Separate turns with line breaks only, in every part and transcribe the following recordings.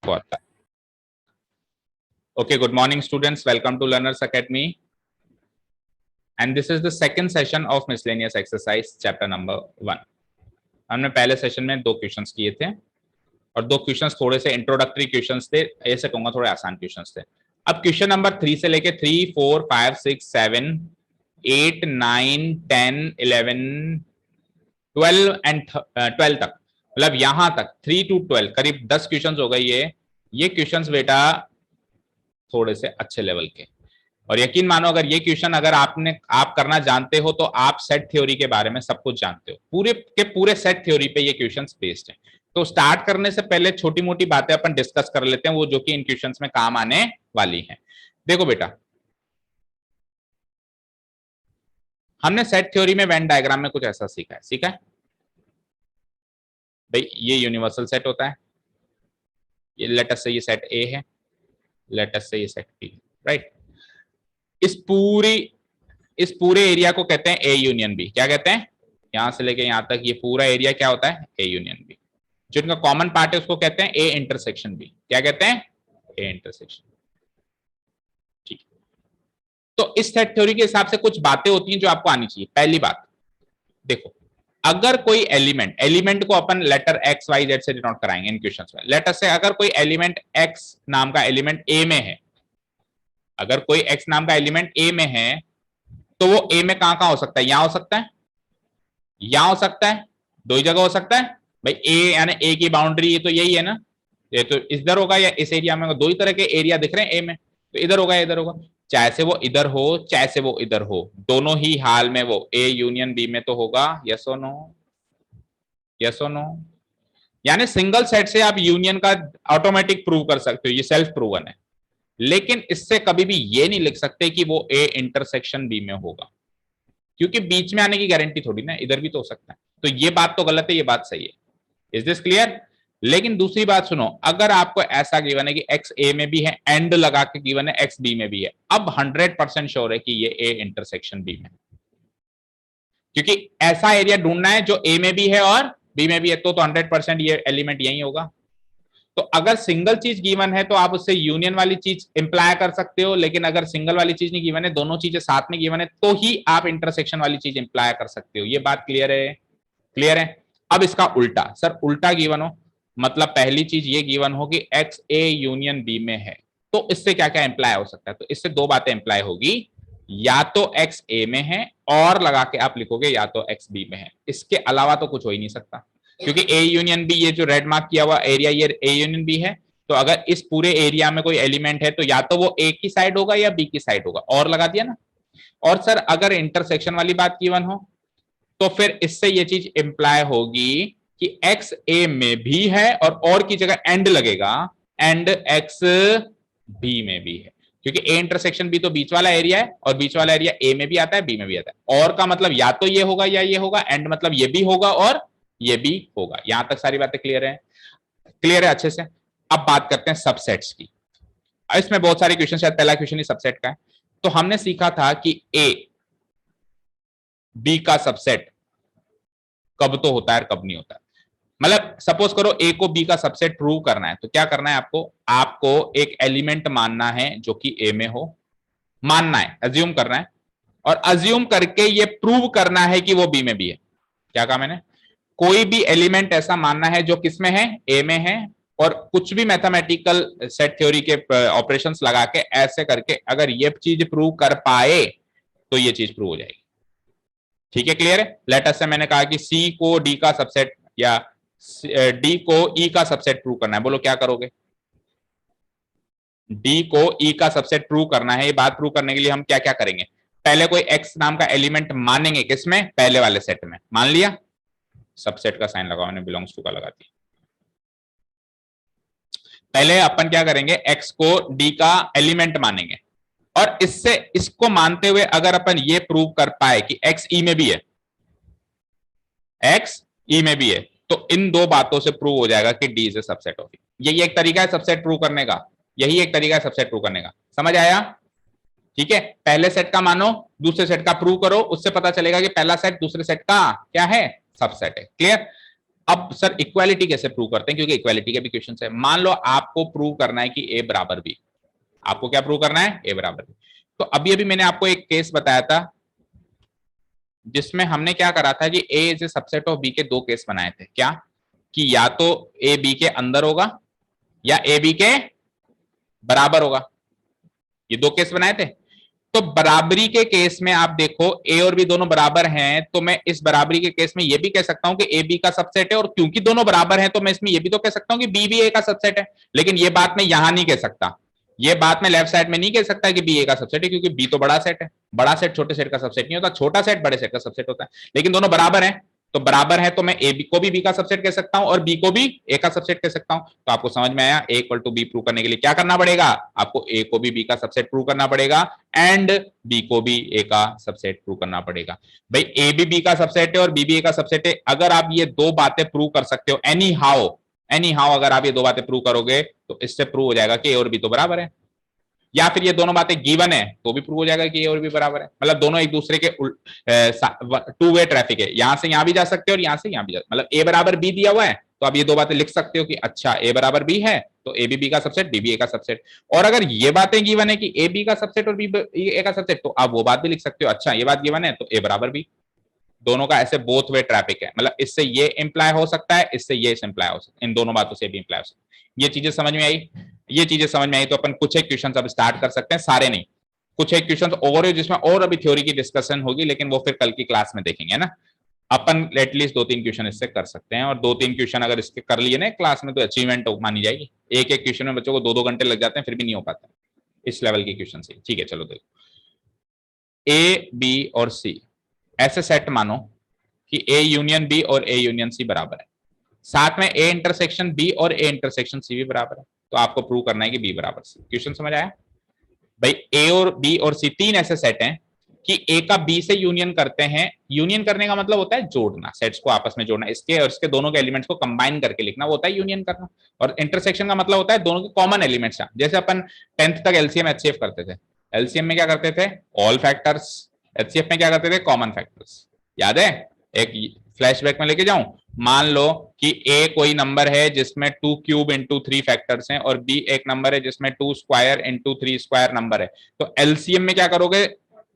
को आता है। Okay, good morning students, welcome to Learners Academy and this is the second session of miscellaneous exercise chapter number 1. हमने पहले session में 2 questions किए थे और 2 क्वेश्चंस थोड़े से इंट्रोडक्टरी क्वेश्चंस थे, ऐसे कहूंगा थोड़े आसान क्वेश्चंस थे। अब क्वेश्चन नंबर 3 से लेके 3, 4, 5, 6, 7, 8, 9, 10, 11, 12 एंड 12 तक, मतलब यहां तक 3 to 12 करीब 10 क्वेश्चंस हो गए। ये क्वेश्चंस बेटा थोड़े से अच्छे लेवल के, और यकीन मानो अगर ये क्वेश्चन अगर आप करना जानते हो तो आप सेट थ्योरी के बारे में सब कुछ जानते हो। पूरे के पूरे सेट थ्योरी पे ये क्वेश्चंस बेस्ड हैं। तो स्टार्ट करने से पहले छोटी मोटी बातें अपन डिस्कस कर लेते हैं, वो जो कि इन क्वेश्चंस में काम आने वाली हैं। देखो बेटा, हमने सेट थ्योरी में वेन डायग्राम में कुछ ऐसा सीखा है भाई, ये यूनिवर्सल सेट होता है, ये लेट अस से ये सेट ए है, लेट अस से ये सेट बी, राइट। इस पूरे एरिया को कहते हैं ए यूनियन बी। क्या कहते हैं? यहां से लेके यहां तक ये पूरा एरिया क्या होता है? A union B. जो इनका कॉमन पार्ट है उसको कहते हैं ए इंटरसेक्शन बी। क्या कहते हैं? A intersection. ठीक। तो इस सेट थ्योरी के हिसाब से कुछ बातें होती हैं जो आपको आनी चाहिए। पहली बात देखो, अगर कोई एलिमेंट को अपन लेटर एक्स वाई जेड से डिनोट कराएंगे इन क्वेश्चंस में। लेटर से अगर कोई एलिमेंट एक्स नाम का एलिमेंट ए में है, अगर कोई एक्स नाम का एलिमेंट ए में है तो वो ए में कहां हो सकता है? यहां हो सकता है, यहां हो सकता है, दो ही जगह हो सकता है भाई। ए यानी ए की बाउंड्री ये तो यही है ना, ये तो इधर होगा या इस एरिया में। दो ही तरह के एरिया दिख रहे हैं ए में, तो इधर होगा इधर होगा। चाहे से वो इधर हो चाहे से वो इधर हो, दोनों ही हाल में वो ए यूनियन बी में तो होगा। यस और नो? यस और नो? यानी सिंगल सेट से आप यूनियन का ऑटोमेटिक प्रूव कर सकते हो, ये सेल्फ प्रूवन है। लेकिन इससे कभी भी ये नहीं लिख सकते कि वो ए इंटरसेक्शन बी में होगा, क्योंकि बीच में आने की गारंटी थोड़ी ना, इधर भी तो हो सकता है। तो ये बात तो गलत है, ये बात सही है। Is this clear? लेकिन दूसरी बात सुनो, अगर आपको ऐसा गिवन है कि एक्स ए में भी है, एंड लगा के गिवन है एक्स बी में भी है, अब 100% श्योर है कि ये ए इंटरसेक्शन बी में, क्योंकि ऐसा एरिया ढूंढना है जो ए में भी है और बी में भी है, तो 100% ये एलिमेंट यही होगा। तो अगर सिंगल चीज गिवन है तो आप उससे यूनियन वाली चीज इंप्लाई कर सकते हो, लेकिन अगर सिंगल वाली चीज नहीं गिवन है, दोनों चीजें साथ में गिवन है, तो ही आप इंटरसेक्शन वाली चीज इंप्लाई कर सकते हो। ये बात क्लियर है? क्लियर है? अब इसका उल्टा, सर उल्टा गिवन हो मतलब पहली चीज ये गिवन हो कि एक्स ए यूनियन बी में है, तो इससे क्या क्या इंप्लाई हो सकता है? तो इससे दो बातें इंप्लाई होगी, या तो एक्स ए में है और लगा के आप लिखोगे या तो एक्स बी में है, इसके अलावा तो कुछ हो ही नहीं सकता। क्योंकि ए यूनियन बी, ये जो रेड मार्क किया हुआ एरिया, ये ए यूनियन बी है। तो अगर इस पूरे एरिया में कोई एलिमेंट है तो या तो वो ए की साइड होगा या बी की साइड होगा, और लगा दिया ना। और सर अगर इंटरसेक्शन वाली बात गिवन हो तो फिर इससे ये चीज इंप्लाई होगी कि एक्स ए में भी है और की जगह एंड लगेगा, एंड एक्स बी में भी है, क्योंकि ए इंटरसेक्शन बी तो बीच वाला एरिया है और बीच वाला एरिया ए में भी आता है बी में भी आता है। और का मतलब या तो ये होगा या ये होगा, एंड मतलब ये भी होगा और ये भी होगा। यहां तक सारी बातें क्लियर है? क्लियर है अच्छे से? अब बात करते हैं सबसेट्स की। इसमें बहुत सारे क्वेश्चन, शायद पहला क्वेश्चन ही सबसेट का है। तो हमने सीखा था कि ए बी का सबसेट कब तो होता है और कब नहीं होता है। मतलब सपोज करो ए को बी का सबसेट प्रूव करना है, तो क्या करना है आपको? आपको एक एलिमेंट मानना है जो कि ए में हो, मानना है, अज्यूम करना है, और अज्यूम करके ये प्रूव करना है कि वो बी में भी है। क्या कहा मैंने? कोई भी एलिमेंट ऐसा मानना है जो किसमें है? ए में है, और कुछ भी मैथमेटिकल सेट थ्योरी के ऑपरेशंस लगा के ऐसे करके अगर ये चीज प्रूव कर पाए तो ये चीज प्रूव हो जाएगी। ठीक है? क्लियर है? लेटस से मैंने कहा कि सी को डी का सबसेट या डी को ई का सबसेट प्रूव करना है। बोलो क्या करोगे? डी को ई का सबसेट प्रूव करना है। ये बात प्रूव करने के लिए हम क्या क्या करेंगे? पहले कोई एक्स नाम का एलिमेंट मानेंगे, किसमें? पहले वाले सेट में। मान लिया, सबसेट का साइन लगाओ, मैंने बिलोंग्स टू का लगा दिया। पहले अपन क्या करेंगे? एक्स को डी का एलिमेंट मानेंगे, और इससे इसको मानते हुए अगर अपन ये प्रूव कर पाए कि एक्स ई में भी है, एक्स ई में भी है, तो इन दो बातों से प्रूव हो जाएगा कि D is a subset of E. यही एक तरीका है सबसेट प्रूव करने का, यही एक तरीका है सबसेट प्रूव करने का। समझ आया? ठीक है? पहले सेट का मानो, दूसरे सेट का प्रूव करो, उससे पता चलेगा कि पहला सेट दूसरे सेट का क्या है? सबसेट है। क्लियर? अब सर इक्वालिटी कैसे प्रूव करते हैं, क्योंकि इक्वालिटी के भी क्वेश्चन है। मान लो आपको प्रूव करना है कि ए बराबर बी, आपको क्या प्रूव करना है, ए बराबर बी। तो अभी अभी मैंने आपको एक केस बताया था जिसमें हमने क्या करा था कि A is a subset of B के दो केस बनाए थे। क्या कि या तो ए बी के अंदर होगा या ए बी के बराबर होगा, ये दो केस बनाए थे। तो बराबरी के केस में आप देखो ए और बी दोनों बराबर हैं, तो मैं इस बराबरी के केस में ये भी कह सकता हूं कि ए बी का सबसेट है, और क्योंकि दोनों बराबर हैं तो मैं इसमें ये भी तो कह सकता हूं कि बी भी ए का सबसेट है। लेकिन ये बात मैं यहां नहीं कह सकता, ये बात मैं लेफ्ट साइड में नहीं कह सकता कि बी ए का सबसेट है, क्योंकि बी तो बड़ा सेट है, बड़ा सेट छोटे सेट का सबसेट नहीं होता, छोटा सेट बड़े सेट का सबसेट होता है। लेकिन दोनों बराबर हैं, तो बराबर है तो मैं ए बी को भी बी का सबसेट कह सकता हूं और बी को भी ए का सबसेट कह सकता हूं। तो आपको समझ में आया, ए इक्वल टू बी प्रूव करने के लिए क्या करना पड़ेगा, आपको ए को भी बी का सबसेट प्रूव करना पड़ेगा एंड बी को भी ए का सबसेट प्रूव करना पड़ेगा। भाई ए भी बी का सबसेट है और बी भी ए का सबसेट है, अगर आप ये दो बातें प्रूव कर सकते हो एनी हाउ अगर आप ये दो बातें प्रूव करोगे तो इससे प्रूव हो जाएगा कि ए और बी तो बराबर है। या फिर ये दोनों बातें गिवन है तो भी प्रूव हो जाएगा कि ए और बी बराबर है, मतलब दोनों एक दूसरे के टू वे ट्रैफिक है, यहां से यहां भी जा सकते हो और यहां से यहां भी जा, मतलब ए बराबर बी दिया हुआ है तो आप ये दो बातें लिख सकते हो कि अच्छा ए बराबर बी है तो ए बी का सबसेट, बी बी ए का सबसेट। और अगर ये बातें गिवन है कि ए बी का सबसेट और बी ए का सबसेट, तो आप वो बात भी लिख सकते हो, अच्छा ये बात गिवन है तो ए बराबर बी। दोनों का ऐसे बोथ वे ट्रैफिक है, मतलब इससे ये इंप्लाई हो सकता है, इससे ये इंप्लाई हो सकता है, इन दोनों बातों से भी इंप्लाई हो सकता है। ये चीजें समझ में आई, ये चीजें समझ में आई तो अपन कुछ एक क्वेश्चन अब स्टार्ट कर सकते हैं, सारे नहीं, कुछ एक क्वेश्चन और है जिसमें और अभी थ्योरी की डिस्कशन होगी, लेकिन वो फिर कल की क्लास में देखेंगे ना। अपन एटलीस्ट दो तीन क्वेश्चन इससे कर सकते हैं, और दो तीन क्वेश्चन अगर इसके कर लिए ना क्लास में तो अचीवमेंट मानी जाएगी। एक एक क्वेश्चन में बच्चों को दो दो घंटे लग जाते हैं, फिर भी नहीं हो पाता इस लेवल के क्वेश्चन से। ठीक है चलो देखो, ए बी और सी ऐसे सेट मानो कि ए यूनियन बी और ए यूनियन सी बराबर है, साथ में ए इंटरसेक्शन बी और ए इंटरसेक्शन सी भी बराबर है, तो आपको प्रूव करना है कि बी बराबर सी। क्वेश्चन समझ आया भाई? ए और बी और सी तीन ऐसे सेट हैं कि ए का बी से यूनियन करते हैं, यूनियन करने का मतलब होता है जोड़ना, सेट्स को आपस में जोड़ना, इसके और इसके दोनों के एलिमेंट्स को कंबाइन करके लिखना, वो होता है यूनियन करना। और इंटरसेक्शन का मतलब होता है दोनों के कॉमन एलिमेंट्स, जैसे अपन 10th तक एलसीएम एचसीएफ करते थे, एलसीएम में क्या करते थे, ऑल फैक्टर्स, एचसीएफ में क्या करते थे, कॉमन फैक्टर्स। याद है? एक फ्लैशबैक में लेके जाऊं, मान लो कि ए कोई नंबर है जिसमें 2 क्यूब इंटू 3 फैक्टर्स हैं और बी एक नंबर है जिसमें 2 स्क्वायर इंटू 3 स्क्वायर नंबर है, तो एलसीएम में क्या करोगे,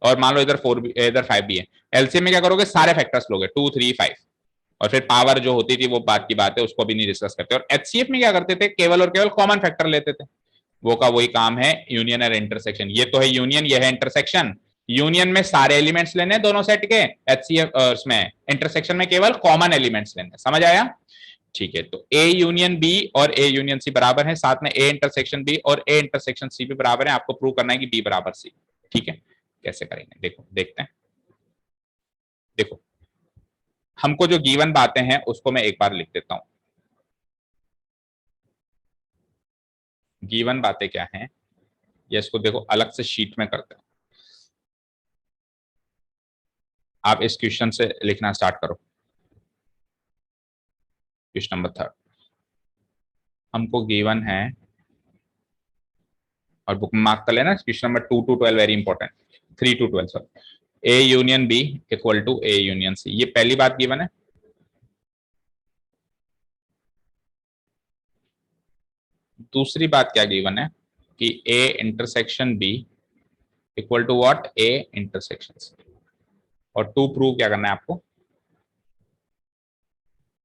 और मान लो इधर 4 भी इधर 5 भी है, एलसीएम में क्या करोगे, सारे फैक्टर्स लोगे 2 3 5, और फिर पावर जो होती थी वो बात की बात है, उसको भी नहीं डिस्कस करते। और एचसीएफ में क्या करते थे, केवल और केवल कॉमन फैक्टर लेते थे, वो का वही काम है यूनियन और इंटरसेक्शन। ये तो है यूनियन, ये है इंटरसेक्शन। यूनियन में सारे एलिमेंट्स लेने दोनों सेट के, एचसीएफ उसमें इंटरसेक्शन में केवल कॉमन एलिमेंट्स लेने। समझ आया? ठीक है, तो ए यूनियन बी और ए यूनियन सी बराबर है, साथ में ए इंटरसेक्शन बी और ए इंटरसेक्शन सी भी बराबर है, आपको प्रूव करना है कि बी बराबर सी। ठीक है, कैसे करेंगे देखो, देखते हैं। देखो हमको जो गिवन बातें हैं उसको मैं एक बार लिख देता हूं। गिवन बातें क्या हैं, ये इसको देखो अलग से शीट में करते हैं। आप इस क्वेश्चन से लिखना स्टार्ट करो, क्वेश्चन नंबर 3 हमको गिवन है, और बुक मार्क कर लेना, question number 2 to 12 very important, 3 to 12 sorry. A union B equal to A union C, ये पहली बात गिवन है। दूसरी बात क्या गिवन है कि A intersection B equal to what, A intersection C. और टू प्रूव क्या करना है आपको,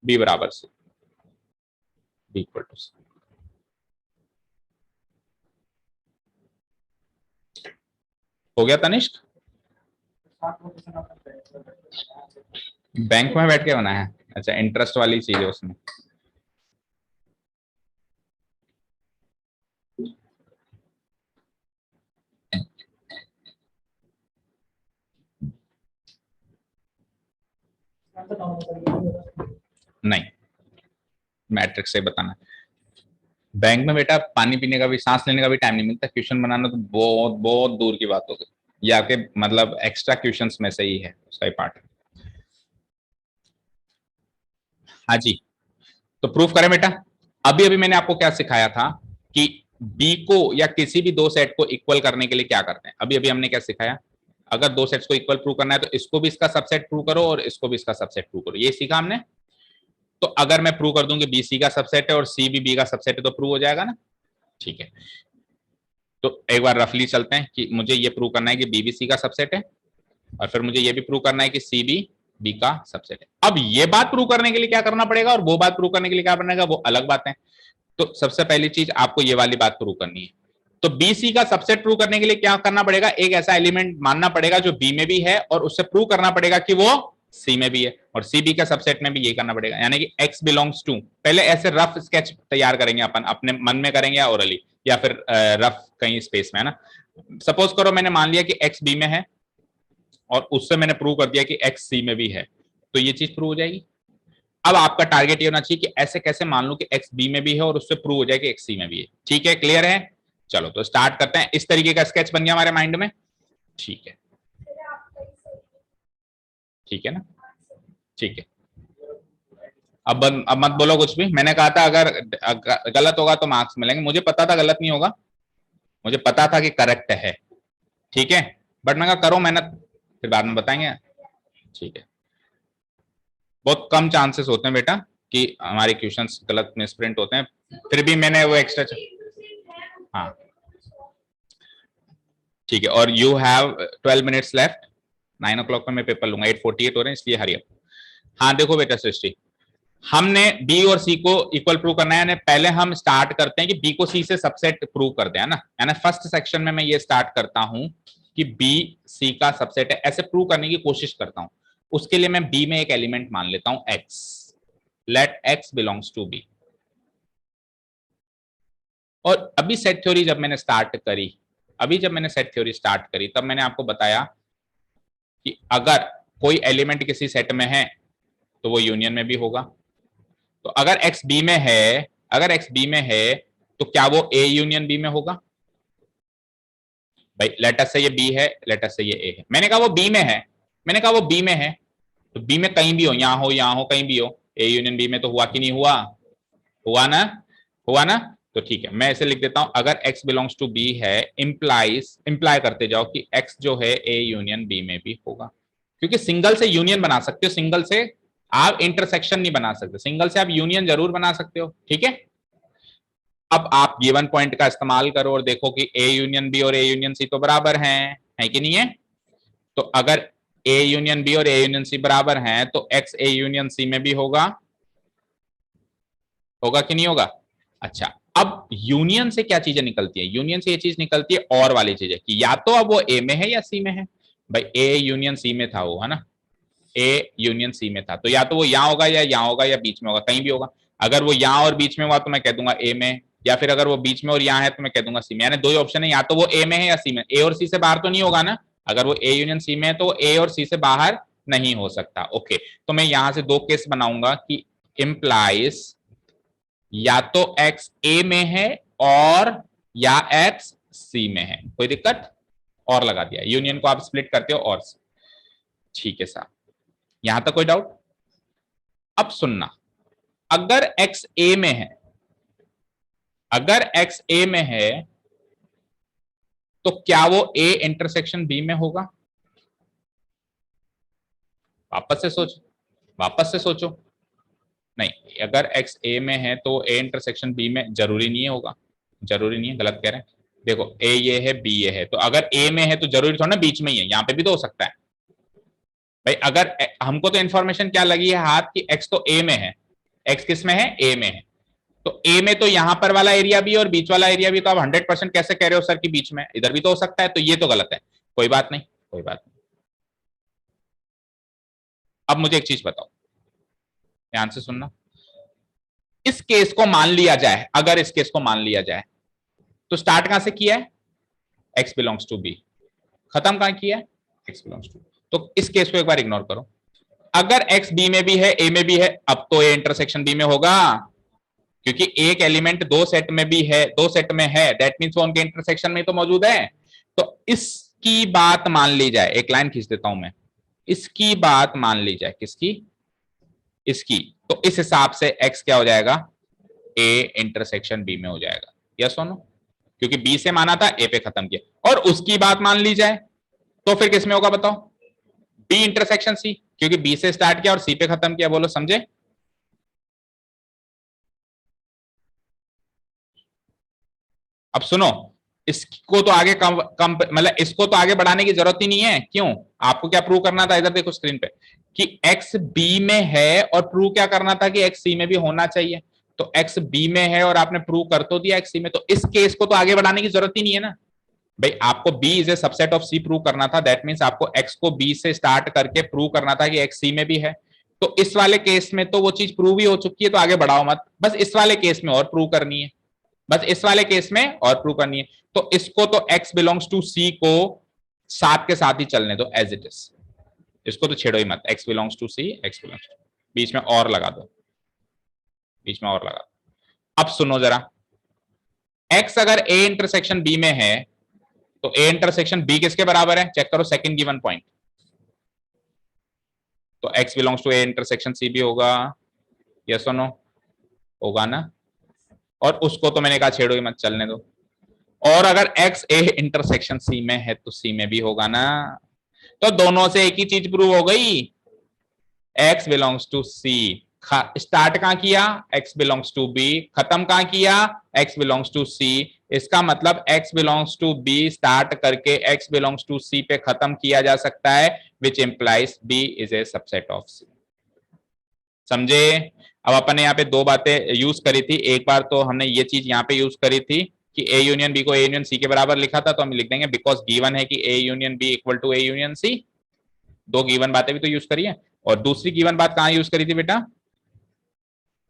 बी बराबर सी, बी इक्वल टू सी। हो गया तनिष्क? बैंक में बैठ के बना है, अच्छा इंटरेस्ट वाली चीज है उसमें। नहीं, मैट्रिक्स से बताना। बैंक में बेटा पानी पीने का भी, सांस लेने का भी टाइम नहीं मिलता, क्वेश्चन बनाना तो बहुत बहुत दूर की बात हो गई, ये आपके मतलब एक्स्ट्रा क्वेश्चंस में से ही है, उसका ही पार्ट है। हाँ जी, तो प्रूफ करें बेटा। अभी अभी मैंने आपको क्या सिखाया था कि बी को या किसी भी दो सेट को इक्वल करने के लिए क्या करते हैं, अभी अभी हमने क्या सिखाया, अगर दो सेट्स को इक्वल प्रूव करना है तो इसको भी इसका सबसेट प्रूव करो और इसको भी इसका सबसेट प्रूव करो, ये सीखा हमने। तो अगर मैं प्रूव कर दूं कि बी सी का सबसेट है और सी भी बी का सबसेट है तो प्रूव हो जाएगा ना। ठीक है, तो एक बार रफली चलते हैं कि मुझे ये प्रूव करना है कि बी भी सी का सबसेट है, और फिर मुझे ये भी प्रूव करना है कि सी भी बी का सबसेट है। अब ये बात प्रूव करने के लिए क्या करना पड़ेगा और वो बात प्रूव करने के लिए क्या बनेगा, वो अलग बात है। तो सबसे पहली चीज आपको ये वाली बात प्रूव करनी है। तो बी सी का सबसेट प्रूव करने के लिए क्या करना पड़ेगा, एक ऐसा एलिमेंट मानना पड़ेगा जो बी में भी है और उससे प्रूव करना पड़ेगा कि वो सी में भी है, और सी बी का सबसेट में भी ये करना पड़ेगा, यानी कि एक्स बिलोंग्स टू। पहले ऐसे रफ स्केच तैयार करेंगे अपन, अपने मन में करेंगे या ओरली या फिर रफ कहीं स्पेस में, है ना। सपोज करो मैंने मान लिया कि एक्स बी में है और उससे मैंने प्रूव कर दिया कि एक्स सी में भी है, तो ये चीज प्रूव हो जाएगी। अब आपका टारगेट ये होना चाहिए कि ऐसे कैसे मान लूं कि एक्स बी में भी है और उससे प्रूव हो जाए कि एक्स सी में भी है। ठीक है, क्लियर है। चलो तो स्टार्ट करते हैं। इस तरीके का स्केच बन गया हमारे माइंड में। ठीक है, ठीक है ना, ठीक है। अब मत बोलो कुछ भी। मैंने कहा था अगर गलत होगा तो मार्क्स मिलेंगे, मुझे पता था गलत नहीं होगा, मुझे पता था कि करेक्ट है। ठीक है, बट मैं कहा करो मेहनत, फिर बाद में बताएंगे। ठीक है, बहुत कम चांसेस होते हैं बेटा कि हमारे क्वेश्चंस गलत मिस प्रिंट होते हैं, फिर भी मैंने वो एक्स्ट्रा। हाँ ठीक है, और you have 12 minutes left. 9 o'clock पे मैं पेपर लूंगा, 8:48 हो रहे हैं, इसलिए हरी अप। हाँ देखो बेटा सृष्टि, हमने बी और सी को इक्वल प्रूव करना है, पहले हम स्टार्ट करते हैं कि बी को सी से सबसेट प्रूव कर दे, है ना। यानी फर्स्ट सेक्शन में मैं ये स्टार्ट करता हूं कि बी सी का सबसेट है, ऐसे प्रूव करने की कोशिश करता हूं। उसके लिए मैं बी में एक एलिमेंट मान लेता हूं X, let X belongs to B. और अभी सेट थ्योरी जब मैंने स्टार्ट करी, सेट थ्योरी स्टार्ट करी, तब मैंने आपको बताया कि अगर कोई एलिमेंट किसी सेट में है तो वो यूनियन में भी होगा। तो अगर एक्स बी में है, तो क्या वो ए यूनियन बी में होगा। भाई लेटर से ये बी है, लेटर से ये ए है, मैंने कहा वो बी में है, तो बी में कहीं भी हो, यहां हो कहीं भी हो, ए यूनियन बी में तो हुआ कि नहीं हुआ, हुआ ना। तो ठीक है, मैं ऐसे लिख देता हूं, अगर x बिलोंग्स टू बी है, इंप्लाई करते जाओ कि x जो है a यूनियन b में भी होगा, क्योंकि सिंगल से यूनियन बना सकते हो, सिंगल से आप इंटरसेक्शन नहीं बना सकते, सिंगल से आप यूनियन जरूर बना सकते हो। ठीक है, अब आप गिवन पॉइंट का इस्तेमाल करो और देखो कि a यूनियन b और a यूनियन c तो बराबर हैं, है कि नहीं है। तो अगर a यूनियन b और a यूनियन c बराबर हैं तो x a यूनियन c में भी होगा कि नहीं होगा। अच्छा, अब यूनियन से क्या चीजें निकलती है, यूनियन से ये चीज निकलती है और वाली चीजें कि या तो अब वो ए में है या सी में है। भाई ए यूनियन सी में था वो, है ना, ए यूनियन सी में था, तो या तो वो यहां होगा या यहां होगा या बीच में होगा, कहीं भी होगा। अगर वो यहां और बीच में हुआ तो मैं कह दूंगा ए में, या फिर अगर वो बीच में और यहां है तो मैं कह दूंगा सी में। यानी दो ही ऑप्शन है, या तो वो ए में है या सी में, ए और सी से बाहर तो नहीं होगा ना। अगर वो ए यूनियन सी में है तो ए और सी से बाहर नहीं हो सकता। ओके, तो मैं यहां से दो केस बनाऊंगा कि इंप्लाइज या तो x a में है और या x c में है, कोई दिक्कत, और लगा दिया, यूनियन को आप स्प्लिट करते हो और से। ठीक है साहब, यहां तक कोई डाउट। अब सुनना, अगर x a में है, तो क्या वो a इंटरसेक्शन b में होगा। वापस से सोचो, नहीं, अगर x a में है तो a इंटरसेक्शन b में जरूरी नहीं होगा, जरूरी नहीं है, गलत कह रहे हैं। देखो a ये है b ये है, तो अगर a में है तो जरूरी थोड़ा ना बीच में ही है, यहाँ पे भी तो हो सकता है। भाई अगर हमको तो इंफॉर्मेशन क्या लगी है हाथ की, x तो a में है, x किस में है, a में है, तो a में तो यहां पर वाला एरिया भी और बीच वाला एरिया भी, तो आप 100% कैसे कह रहे हो सर कि बीच में, इधर भी तो हो सकता है, तो ये तो गलत है। कोई बात नहीं, कोई बात नहीं। अब मुझे एक चीज बताओ, ध्यान से सुनना, इस केस को मान लिया जाए, अगर इस केस को मान लिया जाए तो स्टार्ट कहां से किया है, x बिलोंग्स टू b, खत्म कहां किया है, x बिलोंग्स टू। तो इस केस को एक बार इग्नोर करो, अगर x b में भी है a में भी है, अब तो a इंटरसेक्शन b में होगा, क्योंकि एक एलिमेंट दो सेट में भी है, दो सेट में है, दैट मींस वो उनके इंटरसेक्शन में तो मौजूद है। तो इसकी बात मान ली जाए, एक लाइन खींच देता हूं मैं, इसकी बात मान ली जाए, किसकी, इसकी, तो इस हिसाब से x क्या हो जाएगा, a इंटरसेक्शन b में हो जाएगा, यस और नो, क्योंकि b से माना था a पे खत्म किया। और उसकी बात मान ली जाए तो फिर किस में होगा बताओ, b इंटरसेक्शन c, क्योंकि b से स्टार्ट किया और c पे खत्म किया, बोलो समझे। अब सुनो, इसको तो आगे कम मतलब इसको तो आगे बढ़ाने की जरूरत ही नहीं है। क्यों? आपको क्या प्रूव करना था? इधर देखो स्क्रीन पे कि x b में है और प्रूव क्या करना था कि x c में भी होना चाहिए। तो x b में है और आपने प्रूव कर तो दिया x c में, तो इस केस को तो आगे बढ़ाने की जरूरत ही नहीं है ना भाई। आपको b is a subset of c prove करना था। दैट मींस आपको x को b से स्टार्ट करके प्रूव करना था कि x c में भी है। तो इस वाले केस में तो वो चीज प्रूव ही हो चुकी है, तो आगे बढ़ाओ मत, बस इस वाले केस में और प्रूव करनी है, बस इस वाले केस में और प्रूव करनी है। तो इसको तो x बिलोंग्स टू c को साथ के साथ ही चलने दो एज इट इज, इसको तो छेड़ो ही मत। x belongs to c, x belongs to, बीच में और लगा दो, बीच में और लगा दो। अब सुनो जरा, x अगर a इंटरसेक्शन b में है तो a इंटरसेक्शन b किसके बराबर है? चेक करो सेकंड गिवन पॉइंट। तो x belongs to a intersection c भी होगा, यस और नो? होगा ना। और उसको तो मैंने कहा छेड़ो ही मत, चलने दो। और अगर x a इंटरसेक्शन c में है तो c में भी होगा ना। तो दोनों से एक ही चीज प्रूव हो गई, x belongs to c। Start कहां किया? x belongs to b। खत्म कहां किया? x belongs to c। इसका मतलब x belongs to b start करके x बिलोंग्स टू c पे खत्म किया जा सकता है, which implies b is a subset of c। समझे? अब अपन ने यहाँ पे दो बातें यूज करी थी। एक बार तो हमने ये चीज यहाँ पे यूज करी थी कि a यूनियन b को a यूनियन c के बराबर लिखा था, तो हम लिख देंगे बिकॉज गिवन है कि a union b equal to a union c। दो गिवन बातें भी तो यूज करी है। और दूसरी गिवन बात कहां यूज करी थी बेटा?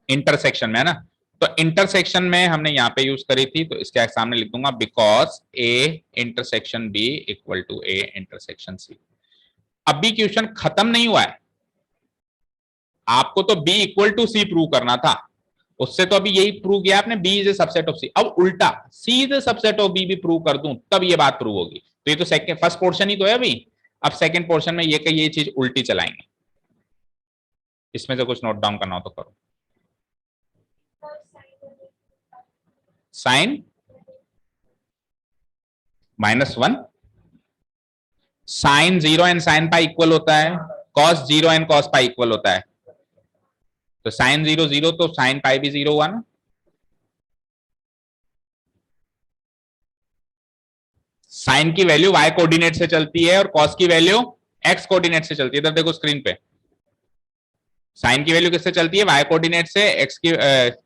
इंटरसेक्शन में, है ना। तो इंटरसेक्शन में हमने यहाँ पे यूज करी थी, तो इसके सामने लिख दूंगा because a intersection b equal to a intersection c। अभी क्वेश्चन खत्म नहीं हुआ है, आपको तो b equal to c prove करना था। उससे तो अभी यही प्रूव किया आपने, b is a subset of c। अब उल्टा c is a subset of b भी प्रूव कर दूं तब ये बात प्रूव होगी। तो ये तो सेकंड फर्स्ट पोर्शन ही तो है अभी। अब सेकंड पोर्शन में ये चीज उल्टी चलाएंगे। इसमें से कुछ नोट डाउन करना हो तो करो। Sine -1, sine 0 and sine pi equal होता है, cos 0 and cos pi equal होता है। तो साइन 0 0 तो साइन पाई भी 0 हुआ ना। साइन की वैल्यू y कोऑर्डिनेट से चलती है और कॉस की वैल्यू x कोऑर्डिनेट से चलती है। इधर देखो स्क्रीन पे, साइन की वैल्यू किससे चलती है? y कोऑर्डिनेट से। x की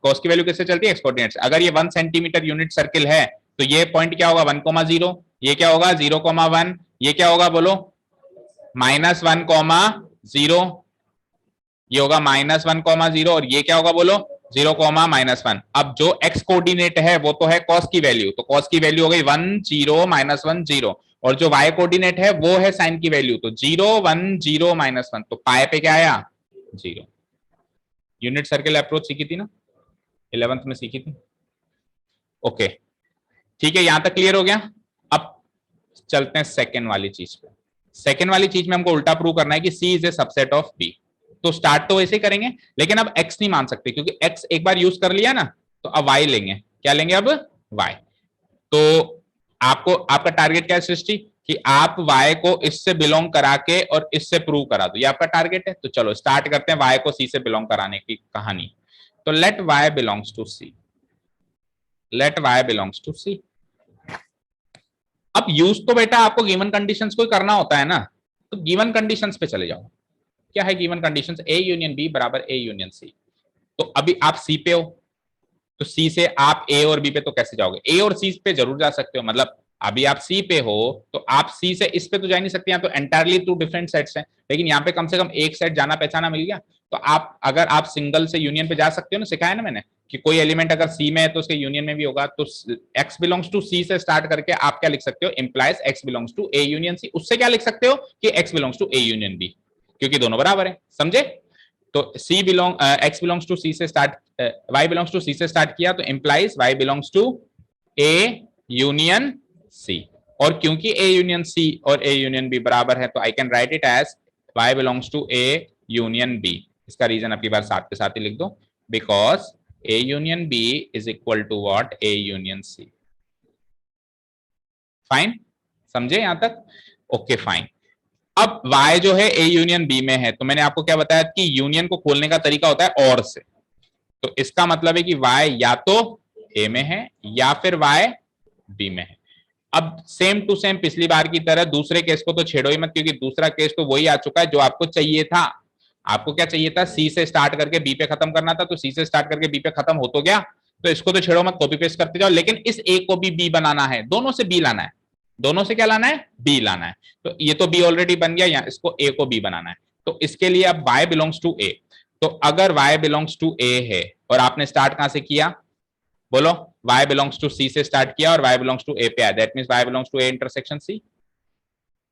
कॉस की वैल्यू किससे चलती है? x कोऑर्डिनेट से। अगर ये 1 सेंटीमीटर यूनिट सर्किल है तो ये पॉइंट क्या होगा? 1,0। ये क्या होगा? 0,1। ये क्या होगा बोलो? -1,0। ये होगा -1,0 और ये क्या होगा बोलो? 0,-1। अब जो x कोऑर्डिनेट है वो तो है कॉस की वैल्यू, तो कॉस की वैल्यू हो गई 1 0 -1 0। और जो y कोऑर्डिनेट है वो है साइन की वैल्यू, तो 0 1 0 -1। तो पाए पे क्या आया? 0। यूनिट सर्किल अप्रोच सीखी थी ना, 11th में सीखी थी। ओके ठीक है, यहां तक क्लियर हो गया। अब चलते हैं सेकेंड वाली चीज पे। सेकेंड वाली चीज में हमको उल्टा प्रूव करना है कि c is a subset of b। तो स्टार्ट तो वैसे ही करेंगे, लेकिन अब x नहीं मान सकते क्योंकि x एक बार यूज कर लिया ना, तो अब y लेंगे। क्या लेंगे अब? y। तो आपको आपका टारगेट क्या है सृष्टि? कि आप y को इससे बिलोंग करा के और इससे प्रूव करा दो, ये आपका टारगेट है। तो चलो स्टार्ट करते हैं y को c से बिलोंग कराने की कहानी। तो let y belongs to c, let y belongs to c। अब यूज तो बेटा आपको गिवन कंडीशंस को करना होता है ना, तो गिवन कंडीशंस पे चले जाओ। क्या है given conditions? a union b बराबर a यूनियन c। तो अभी आप c पे हो, तो c से आप a और b पे तो कैसे जाओगे? a और c पे जरूर जा सकते हो। मतलब अभी आप c पे हो तो आप c से इस पे तो जा नहीं सकते, यहाँ तो एंटायरली टू डिफरेंट सेट्स हैं। लेकिन यहाँ पे कम से कम एक सेट जाना पहचाना मिल गया। तो आप अगर आप सिंगल से यूनियन पे जा सकते हो ना, सिखाया ना मैंने कि कोई एलिमेंट अगर c में है तो उसके यूनियन में भी होगा। तो x बिलोंग्स टू c से स्टार्ट करके आप क्या लिख सकते हो? Implies x belongs to a union c। उससे क्या लिख सकते हो? कि x belongs to a union b, क्योंकि दोनों बराबर है। समझे? तो c belong x belongs to c से start, y belongs to c से स्टार्ट किया तो implies y belongs to a union c। और क्योंकि a यूनियन c और a यूनियन b बराबर है तो I can write it as y belongs to a union b। इसका रीजन आपकी बार साथ के साथ ही लिख दो, because a union b is equal to what? a union c। Fine, समझे यहां तक? Okay fine. अब y जो है a यूनियन b में है, तो मैंने आपको क्या बताया कि यूनियन को खोलने का तरीका होता है और से। तो इसका मतलब है कि y या तो a में है या फिर y बी में है। अब सेम टू सेम पिछली बार की तरह दूसरे केस को तो छेड़ो ही मत, क्योंकि दूसरा केस तो वही आ चुका है जो आपको चाहिए था। आपको क्या चाहिए था, सी से स्टार्ट करके बी पे खत्म करना था, तो सी से स्टार्ट करके बी पे खत्म हो तो गया, तो इसको तो छेड़ो मत, कॉपी पेस्ट करते जाओ। लेकिन इस ए को भी बी बनाना है, दोनों से बी लाना है, दोनों से क्या लाना है, बी लाना है। तो ये तो बी ऑलरेडी बन गया, या इसको ए को बी बनाना है। तो इसके लिए अब y बिलोंग्स टू ए, तो अगर y बिलोंग्स टू ए है और आपने स्टार्ट कहां से किया, बोलो, y बिलोंग्स टू सी से स्टार्ट किया और y बिलोंग्स टू ए पे आया, that means y belongs to A intersection C.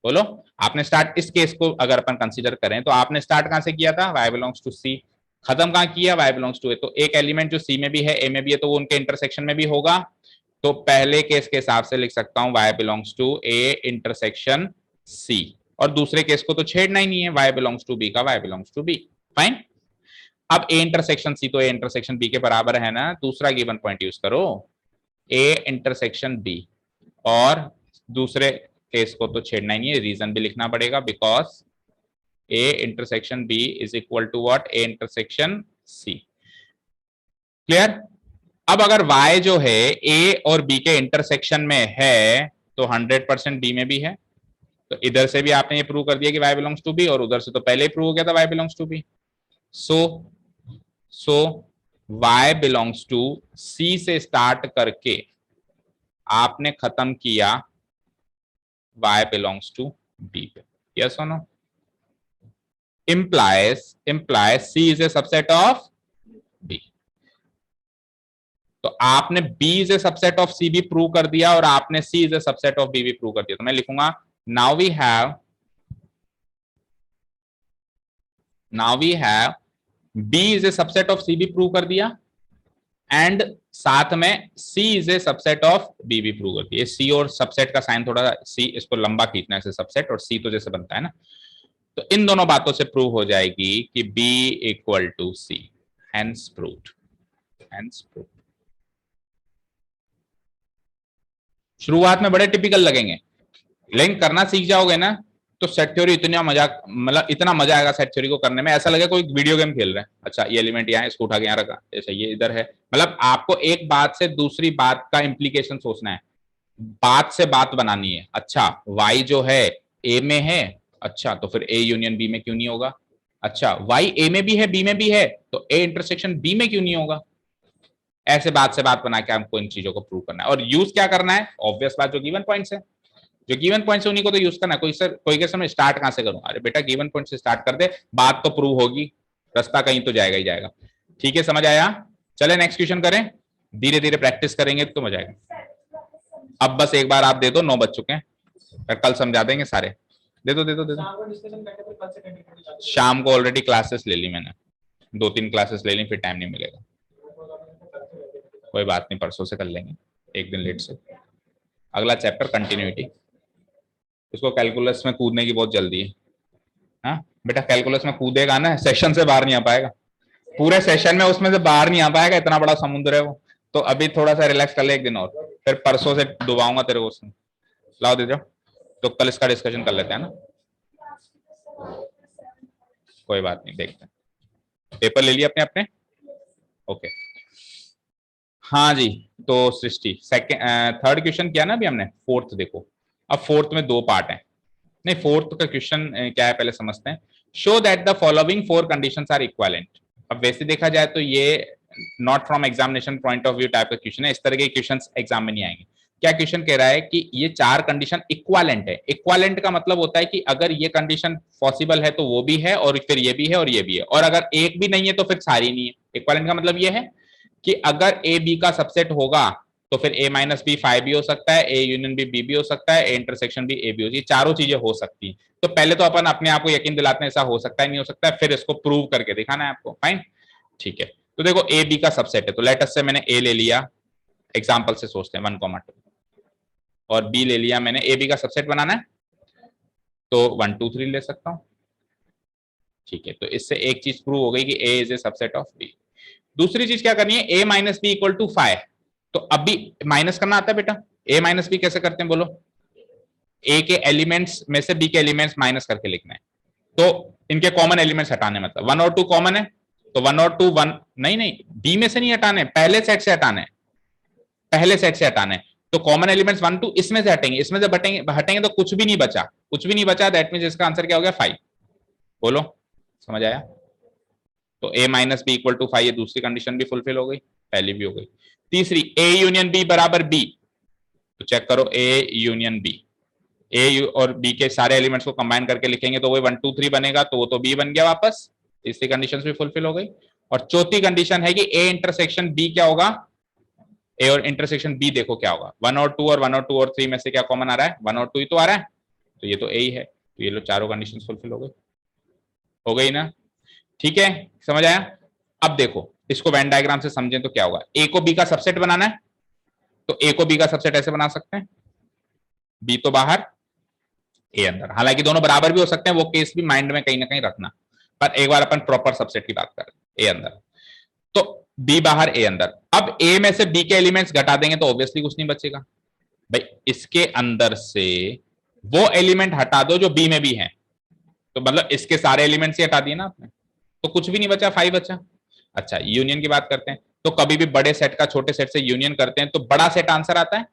बोलो, आपने स्टार्ट, इस केस को अगर अपन कंसीडर करें तो आपने स्टार्ट कहां से किया था, y बिलोंग्स टू सी, खत्म कहां किया, y बिलोंग्स टू ए। तो एक एलिमेंट जो सी में भी है ए में भी है, तो वो उनके इंटरसेक्शन में भी होगा। तो पहले केस के हिसाब से लिख सकता हूं y belongs to A intersection C, और दूसरे केस को तो छेड़ना ही नहीं है, y बिलोंग्स टू बी का y belongs to B. Fine. अब ए इंटरसेक्शन सी तो ए इंटरसेक्शन बी के बराबर है ना, दूसरा गिवन पॉइंट यूज करो, ए इंटरसेक्शन बी, और दूसरे केस को तो छेड़ना ही नहीं है, रीजन भी लिखना पड़ेगा, because A intersection B is equal to what, A intersection C. Clear. अब अगर y जो है a और b के इंटरसेक्शन में है तो 100% b में भी है, तो इधर से भी आपने ये प्रूव कर दिया कि y बिलोंग्स टू b, और उधर से तो पहले ही प्रूव हो गया था y belongs to b। So y belongs to c से स्टार्ट करके आपने खत्म किया y बिलोंग्स टू b पे, यस और no? implies c is a subset of b। तो आपने B is a subset of C भी प्रूव कर दिया, और आपने C is a subset of B भी प्रूव कर दिया। तो मैं लिखूंगा now we have B is a subset of C भी प्रूव कर दिया, एंड साथ में C is a subset of B भी प्रूव कर दिया। C और सबसेट का साइन थोड़ा C इसको लंबा खींचना है, सबसेट और C तो जैसे बनता है ना, तो इन दोनों बातों से प्रूव हो जाएगी कि B equal to C, hence proved, hence proved. शुरुआत में बड़े टिपिकल लगेंगे, लेकिन करना सीख जाओगे ना तो सेट थ्योरी इतना मजा, मतलब इतना मजा आएगा सेट थ्योरी को करने में, ऐसा लगेगा कोई वीडियो गेम खेल रहा है। अच्छा ये एलिमेंट यहाँ, इसको उठा के यहाँ रखा, ऐसा ये इधर है, मतलब आपको एक बात से दूसरी बात का इंप्लीकेशन सोचना है, बात से बात बनानी है। अच्छा y जो है a में है, अच्छा तो फिर a यूनियन b में क्यों नहीं होगा? अच्छा y a में भी है b में भी है, तो a इंटरसेक्शन b में क्यों नहीं होगा? ऐसे बात से बात बना के हमको इन चीजों को प्रूव करना है, और यूज क्या करना है, ऑब्वियस बात, जो गिवन पॉइंट्स है, जो गिवन पॉइंट्स है उन्हीं को तो यूज करना है। कोई सर कोई कैसे, मैं स्टार्ट कहां से करूं, अरे बेटा गिवन पॉइंट से स्टार्ट कर दे, बात तो प्रूव होगी, रास्ता कहीं तो जाएगा ही जाएगा। ठीक है, समझ आया? चले नेक्स्ट क्वेश्चन करें, धीरे धीरे प्रैक्टिस करेंगे तो मजा आएगा। अब बस एक बार आप दे दो, 9 बज चुके हैं, कल समझा देंगे सारे। दे दो दे दो दे दो। शाम को ऑलरेडी क्लासेस ले ली मैंने, 2-3 क्लासेस ले ली, फिर टाइम नहीं मिलेगा। कोई बात नहीं, परसों से कर लेंगे, एक दिन लेट से। अगला चैप्टर कंटिन्यूटी, इसको कैलकुलस में कूदने की बहुत जल्दी है। हाँ बेटा, कैलकुलस में कूदेगा ना सेशन से बाहर नहीं आ पाएगा, पूरे सेशन में उसमें से बाहर नहीं आ पाएगा, इतना बड़ा समुद्र है वो। तो अभी थोड़ा सा रिलैक्स कर ले एक दिन और, फिर परसों से डुबाऊंगा तेरे को उसमें। लाओ दे जाओ, तो कल इसका डिस्कशन कर लेते हैं ना, कोई बात नहीं, देखते हैं। पेपर ले लिया अपने अपने, ओके। हाँ जी, तो सृष्टि थर्ड क्वेश्चन किया ना अभी हमने, फोर्थ देखो। अब फोर्थ में 2 पार्ट है, नहीं फोर्थ का क्वेश्चन क्या है पहले समझते हैं। Show that the following 4 conditions are equivalent. अब वैसे देखा जाए तो ये not from examination point of view type का क्वेश्चन है, इस तरह के क्वेश्चंस एग्जाम में नहीं आएंगे। क्या क्वेश्चन कह रहा है कि ये 4 कंडीशन इक्विवेलेंट है। इक्विवेलेंट का मतलब होता है कि अगर ये कंडीशन पॉसिबल है तो वो भी है, और फिर ये भी है और ये भी है, और अगर एक भी नहीं है तो फिर सारी नहीं है। इक्विवेलेंट का मतलब ये है कि अगर ए बी का सबसेट होगा तो फिर a माइनस बी 5 भी हो सकता है, a यूनियन बी बी भी हो सकता है, a इंटरसेक्शन भी a भी हो सकती है, चारों चीजें हो सकती हैं। तो पहले तो अपन अपने आप को यकीन दिलाते हैं ऐसा हो सकता है नहीं हो सकता है, फिर इसको प्रूव करके दिखाना है आपको। फाइन, ठीक है। तो देखो a b का सबसेट है, तो लेट अस से मैंने a ले लिया, एग्जांपल से सोचते हैं 1,2, और b ले लिया मैंने, a b का सबसेट बनाना है तो 1 2 3 ले सकता हूं। ठीक है, तो इससे एक चीज प्रूव हो गई कि a is a subset of b। दूसरी चीज क्या करनी है, a minus B equal to 5। तो अभी माइनस करना आता है बेटा, a माइनस बी कैसे करते हैं बोलो, a के एलिमेंट्स में से b के एलिमेंट्स माइनस करके लिखना है, तो इनके कॉमन एलिमेंट्स हटाने, मतलब 1 और 2 कॉमन है, तो 1 और 2 1 नहीं b में से नहीं हटाने, पहले सेट से हटाने, पहले सेट से हटाने। तो कॉमन एलिमेंट्स 1 2 इसमें से हटेंगे, इसमें से हटेंगे तो कुछ भी नहीं बचा, कुछ भी नहीं बचा, दैट मींस इसका आंसर क्या हो गया 5। बोलो समझ आया? तो a minus B equal to 5, ये दूसरी कंडीशन भी फुलफिल हो गई, पहली भी हो गई। तीसरी a यूनियन b बराबर b, तो चेक करो a यूनियन b, ए और बी के सारे एलिमेंट्स को कंबाइन करके लिखेंगे तो वो 1 2 3 बनेगा, तो वो तो बी बन गया वापस, तीसरी कंडीशन भी फुलफिल हो गई। और चौथी कंडीशन है कि ए इंटरसेक्शन बी क्या होगा, ए और इंटरसेक्शन बी देखो क्या होगा, 1 और 2 और 1 और 2 और 3 में से क्या कॉमन आ रहा है, 1 और 2 ही तो आ रहा है, तो ये तो ए ही है, तो ये लो चारों कंडीशन फुलफिल हो गई ना? ठीक है, समझ आया? अब देखो इसको वेन डायग्राम से समझें तो क्या होगा, ए को बी का सबसेट बनाना है, तो ए को बी का सबसेट ऐसे बना सकते हैं, बी तो बाहर ए अंदर, हालांकि दोनों बराबर भी हो सकते हैं, वो केस भी माइंड में कहीं ना कहीं रखना, पर एक बार अपन प्रॉपर सबसेट की बात करें, ए अंदर, तो बी बाहर ए अंदर। अब ए में से बी के एलिमेंट्स घटा देंगे तो ऑब्वियसली कुछ नहीं बचेगा भाई, इसके अंदर से वो एलिमेंट हटा दो जो बी में भी है, तो मतलब इसके सारे एलिमेंट्स ही हटा दिए ना आपने, तो कुछ भी नहीं बचा, 5 बचा। अच्छा यूनियन की बात करते हैं, तो कभी भी बड़े सेट का छोटे सेट से यूनियन करते हैं तो बड़ा सेट आंसर आता है,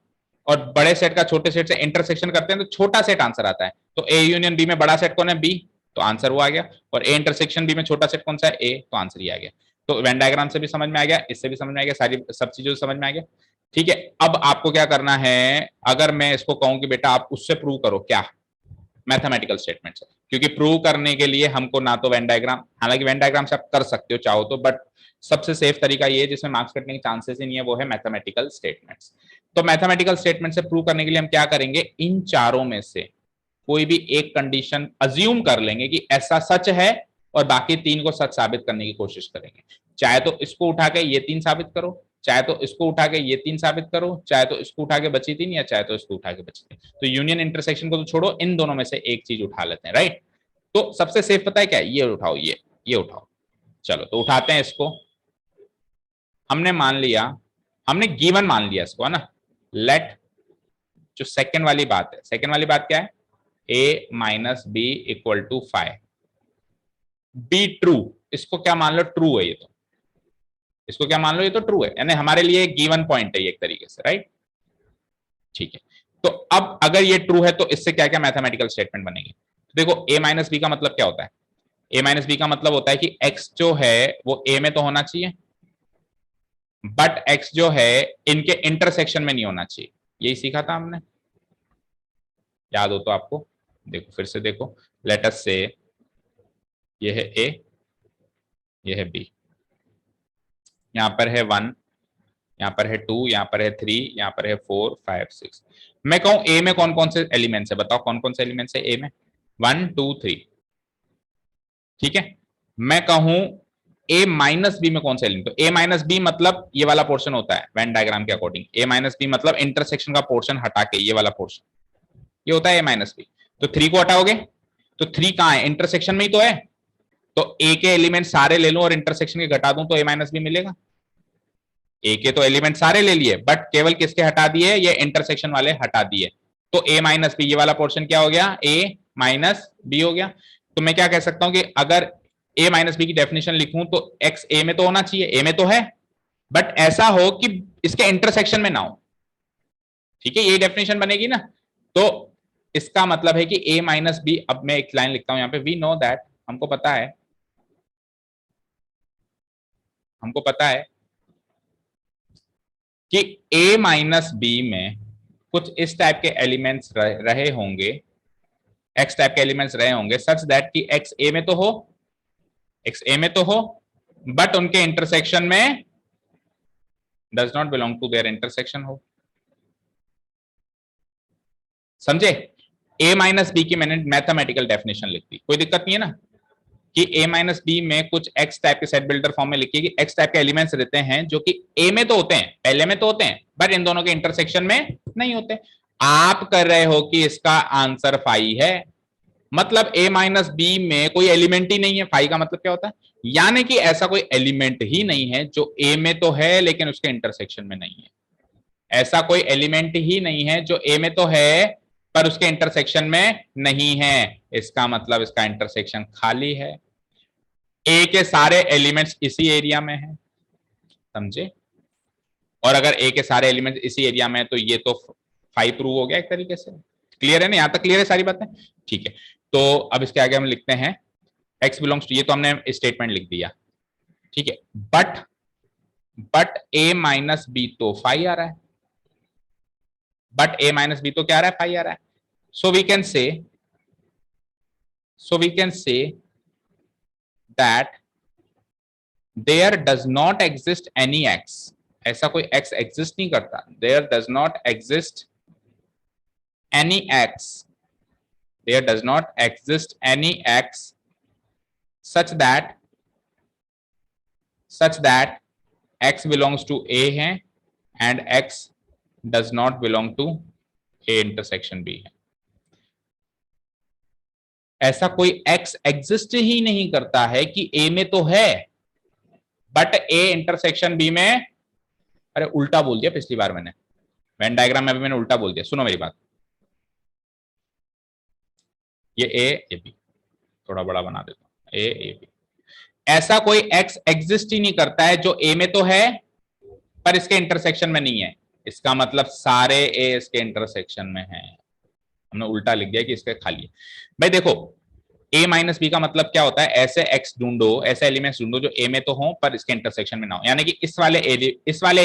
और बड़े सेट का छोटे सेट से इंटरसेक्शन करते हैं तो छोटा सेट आंसर आता है, तो ए यूनियन बी में बड़ा सेट कौन है, बी, तो आंसर वो आ गया, और ए इंटरसेक्शन बी में छोटा सेट कौन सा है, ए, तो आंसर ही आ गया। तो वेन डायग्राम से भी समझ में आ गया, इससे भी समझ में आ गया, सारी सब चीजों से समझ में आ गया। ठीक है, अब आपको क्या करना है, अगर मैं इसको कहूं कि बेटा आप उससे प्रूव करो क्या, मैथमेटिकल स्टेटमेंट से, क्योंकि प्रूव करने के लिए हमको ना तो वेन डायग्राम, हालांकि वेन डायग्राम से आप कर सकते हो चाहो तो, बट सबसे सेफ तरीका ये है जिसमें मार्क्स कटने के चांसेस ही नहीं है, वो है मैथमेटिकल स्टेटमेंट्स। तो मैथमेटिकल स्टेटमेंट से प्रूव करने के लिए हम क्या करेंगे, इन चारों में से कोई भी एक कंडीशन अज्यूम कर लेंगे कि ऐसा सच है, और बाकी 3 को सच साबित करने की कोशिश करेंगे, चाहे तो इसको उठा के ये 3 साबित करो, चाहे तो इसको उठा के ये 3 साबित करो, चाहे तो इसको उठा के बची 3, या चाहे तो इसको उठा के बची 3। तो यूनियन इंटरसेक्शन को तो छोड़ो, इन दोनों में से एक चीज उठा लेते हैं, राइट? तो सबसे सेफ पता है क्या, ये उठाओ, ये उठाओ। चलो तो उठाते हैं इसको, हमने मान लिया, हमने गिवन मान लिया इसको, है ना, लेट, जो सेकंड वाली बात है, सेकंड वाली बात क्या है, a minus B equal to 5, be true, इसको क्या मान लो, ट्रू है ये, तो इसको क्या मान लो, ये तो ट्रू है, यानी हमारे लिए एक गिवन पॉइंट है ये एक तरीके से, राइट? ठीक है, तो अब अगर ये ट्रू है तो इससे क्या क्या मैथमेटिकल स्टेटमेंट बनेगी, देखो a माइनस बी का मतलब क्या होता है, a माइनस बी का मतलब होता है कि x जो है वो a में तो होना चाहिए, बट x जो है इनके इंटरसेक्शन में नहीं होना चाहिए, यही सीखा था हमने, याद हो तो आपको, देखो फिर से देखो, लेट अस से ये है a, ये है b, यहां पर है 1, यहाँ पर है 2, यहाँ पर है 3, यहाँ पर है 4 5 6, मैं कहूं ए में कौन कौन से एलिमेंट्स है, बताओ कौन कौन से एलिमेंट्स है ए में, 1 2 3, ठीक है। मैं कहूं ए माइनस बी में कौन सा एलिमेंट, तो ए माइनस बी मतलब ये वाला पोर्शन होता है वेन डायग्राम के अकॉर्डिंग, ए माइनस बी मतलब इंटरसेक्शन का पोर्शन हटा के ये वाला पोर्शन, ये होता है ए माइनस बी, तो 3 को हटाओगे तो 3 कहां है, इंटरसेक्शन में ही तो है, तो ए के एलिमेंट सारे ले लूं और इंटरसेक्शन के घटा दूं तो ए माइनस बी मिलेगा, ए के तो एलिमेंट सारे ले लिए, बट केवल किसके हटा दिए, ये इंटरसेक्शन वाले हटा दिए, तो ए माइनस बी, ये वाला पोर्शन क्या हो गया, ए माइनस बी हो गया। तो मैं क्या कह सकता हूं कि अगर ए माइनस बी की डेफिनेशन लिखूं तो एक्स ए में तो होना चाहिए, ए में तो है, बट ऐसा हो कि इसके इंटरसेक्शन में ना हो, ठीक है, ये डेफिनेशन बनेगी ना, तो इसका मतलब है कि ए माइनस बी, अब मैं एक लाइन लिखता हूं यहां पे, वी नो दैट, हमको पता है, हमको पता है कि a माइनस बी में कुछ इस टाइप के एलिमेंट्स रहे होंगे, x टाइप के एलिमेंट्स रहे होंगे, सच दैट कि x a में तो हो, x a में तो हो, बट उनके इंटरसेक्शन में does not belong to their intersection हो, समझे? a माइनस बी की मैंने मैथमेटिकल डेफिनेशन लिख दी, कोई दिक्कत नहीं है ना, कि a माइनस बी में कुछ x टाइप के सेट बिल्डर फॉर्म में लिखिए कि x टाइप के एलिमेंट्स रहते हैं जो कि a में तो होते हैं, पहले में तो होते हैं, बट इन दोनों के इंटरसेक्शन में नहीं होते। आप कर रहे हो कि इसका आंसर 5 है, मतलब a माइनस बी में कोई एलिमेंट ही नहीं है, 5 का मतलब क्या होता है, यानी कि ऐसा कोई एलिमेंट ही नहीं है जो a में तो है लेकिन उसके इंटरसेक्शन में नहीं है, ऐसा कोई एलिमेंट ही नहीं है जो a में तो है पर उसके इंटरसेक्शन में नहीं है, इसका मतलब इसका इंटरसेक्शन खाली है, ए के सारे एलिमेंट्स इसी एरिया में है, समझे? और अगर ए के सारे एलिमेंट इसी एरिया में है तो ये तो 5 प्रूव हो गया एक तरीके से। क्लियर है ना, यहां तक क्लियर है सारी बातें? ठीक है, तो अब इसके आगे हम लिखते हैं x बिलोंग्स टू, ये तो हमने स्टेटमेंट लिख दिया, ठीक है, बट a माइनस बी तो 5 आ रहा है, बट a माइनस बी तो क्या आ रहा है, 5 आ रहा है। So we can say that there does not exist any x, ऐसा कोई x एग्जिस्ट नहीं करता, there does not exist any x, there does not exist any x such that x belongs to a है and x does not belong to a intersection b है। ऐसा कोई x exist ही नहीं करता है कि a में तो है बट a इंटरसेक्शन b में, अरे उल्टा बोल दिया पिछली बार मैंने, वेन डायग्राम में भी मैंने उल्टा बोल दिया, सुनो मेरी बात, ये ए बी थोड़ा बड़ा बना देता हूं, ए बी, ऐसा कोई x एग्जिस्ट ही नहीं करता है जो a में तो है पर इसके इंटरसेक्शन में नहीं है। इसका मतलब सारे a इसके इंटरसेक्शन में है, हमने उल्टा लिख दिया कि इसके खाली है। भाई देखो a माइनस बी का मतलब क्या होता है, ऐसे x ढूंढो, ऐसे एलिमेंट्स ढूंढो जो a में तो हो पर इसके इंटरसेक्शन में ना हो, यानी कि इस वाले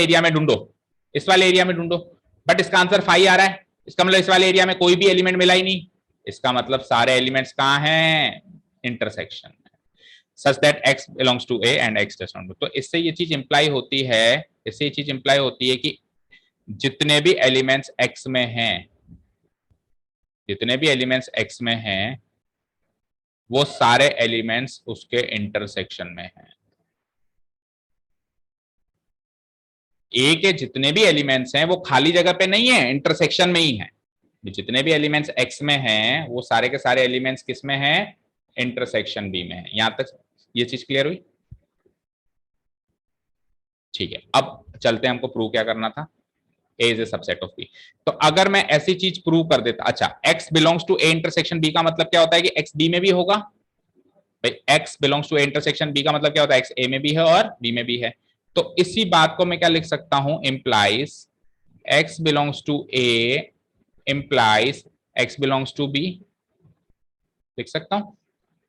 एरिया में ढूंढो, इस वाले एरिया में ढूंढो, बट इसका आंसर 5 आ रहा है, इसका मतलब इस वाले एरिया में कोई भी एलिमेंट मिला ही नहीं, इसका मतलब सारे एलिमेंट्स कहां हैं, इंटरसेक्शन में, such that x belongs to a and x does not. तो इससे ये चीज इंप्लाई होती है, इससे ये चीज इंप्लाई होती है कि जितने भी एलिमेंट्स x में हैं, जितने भी एलिमेंट्स x में हैं वो सारे एलिमेंट्स उसके इंटरसेक्शन में हैं। a के जितने भी एलिमेंट्स हैं वो खाली जगह पे नहीं है, इंटरसेक्शन में ही है। जितने भी एलिमेंट्स x में हैं वो सारे के सारे एलिमेंट्स किस में हैं, इंटरसेक्शन b में है। यहां तक ये चीज क्लियर हुई? ठीक है, अब चलते हैं, हमको प्रूव क्या करना था, a is a subset of b। तो अगर मैं ऐसी चीज प्रूव कर देता, अच्छा x belongs to a intersection b का मतलब क्या होता है कि x b में भी होगा, भाई x belongs to a intersection b का मतलब क्या होता है, x a में भी है और b में भी है। तो इसी बात को मैं क्या लिख सकता हूं, implies x belongs to a implies x belongs to b, लिख सकता हूं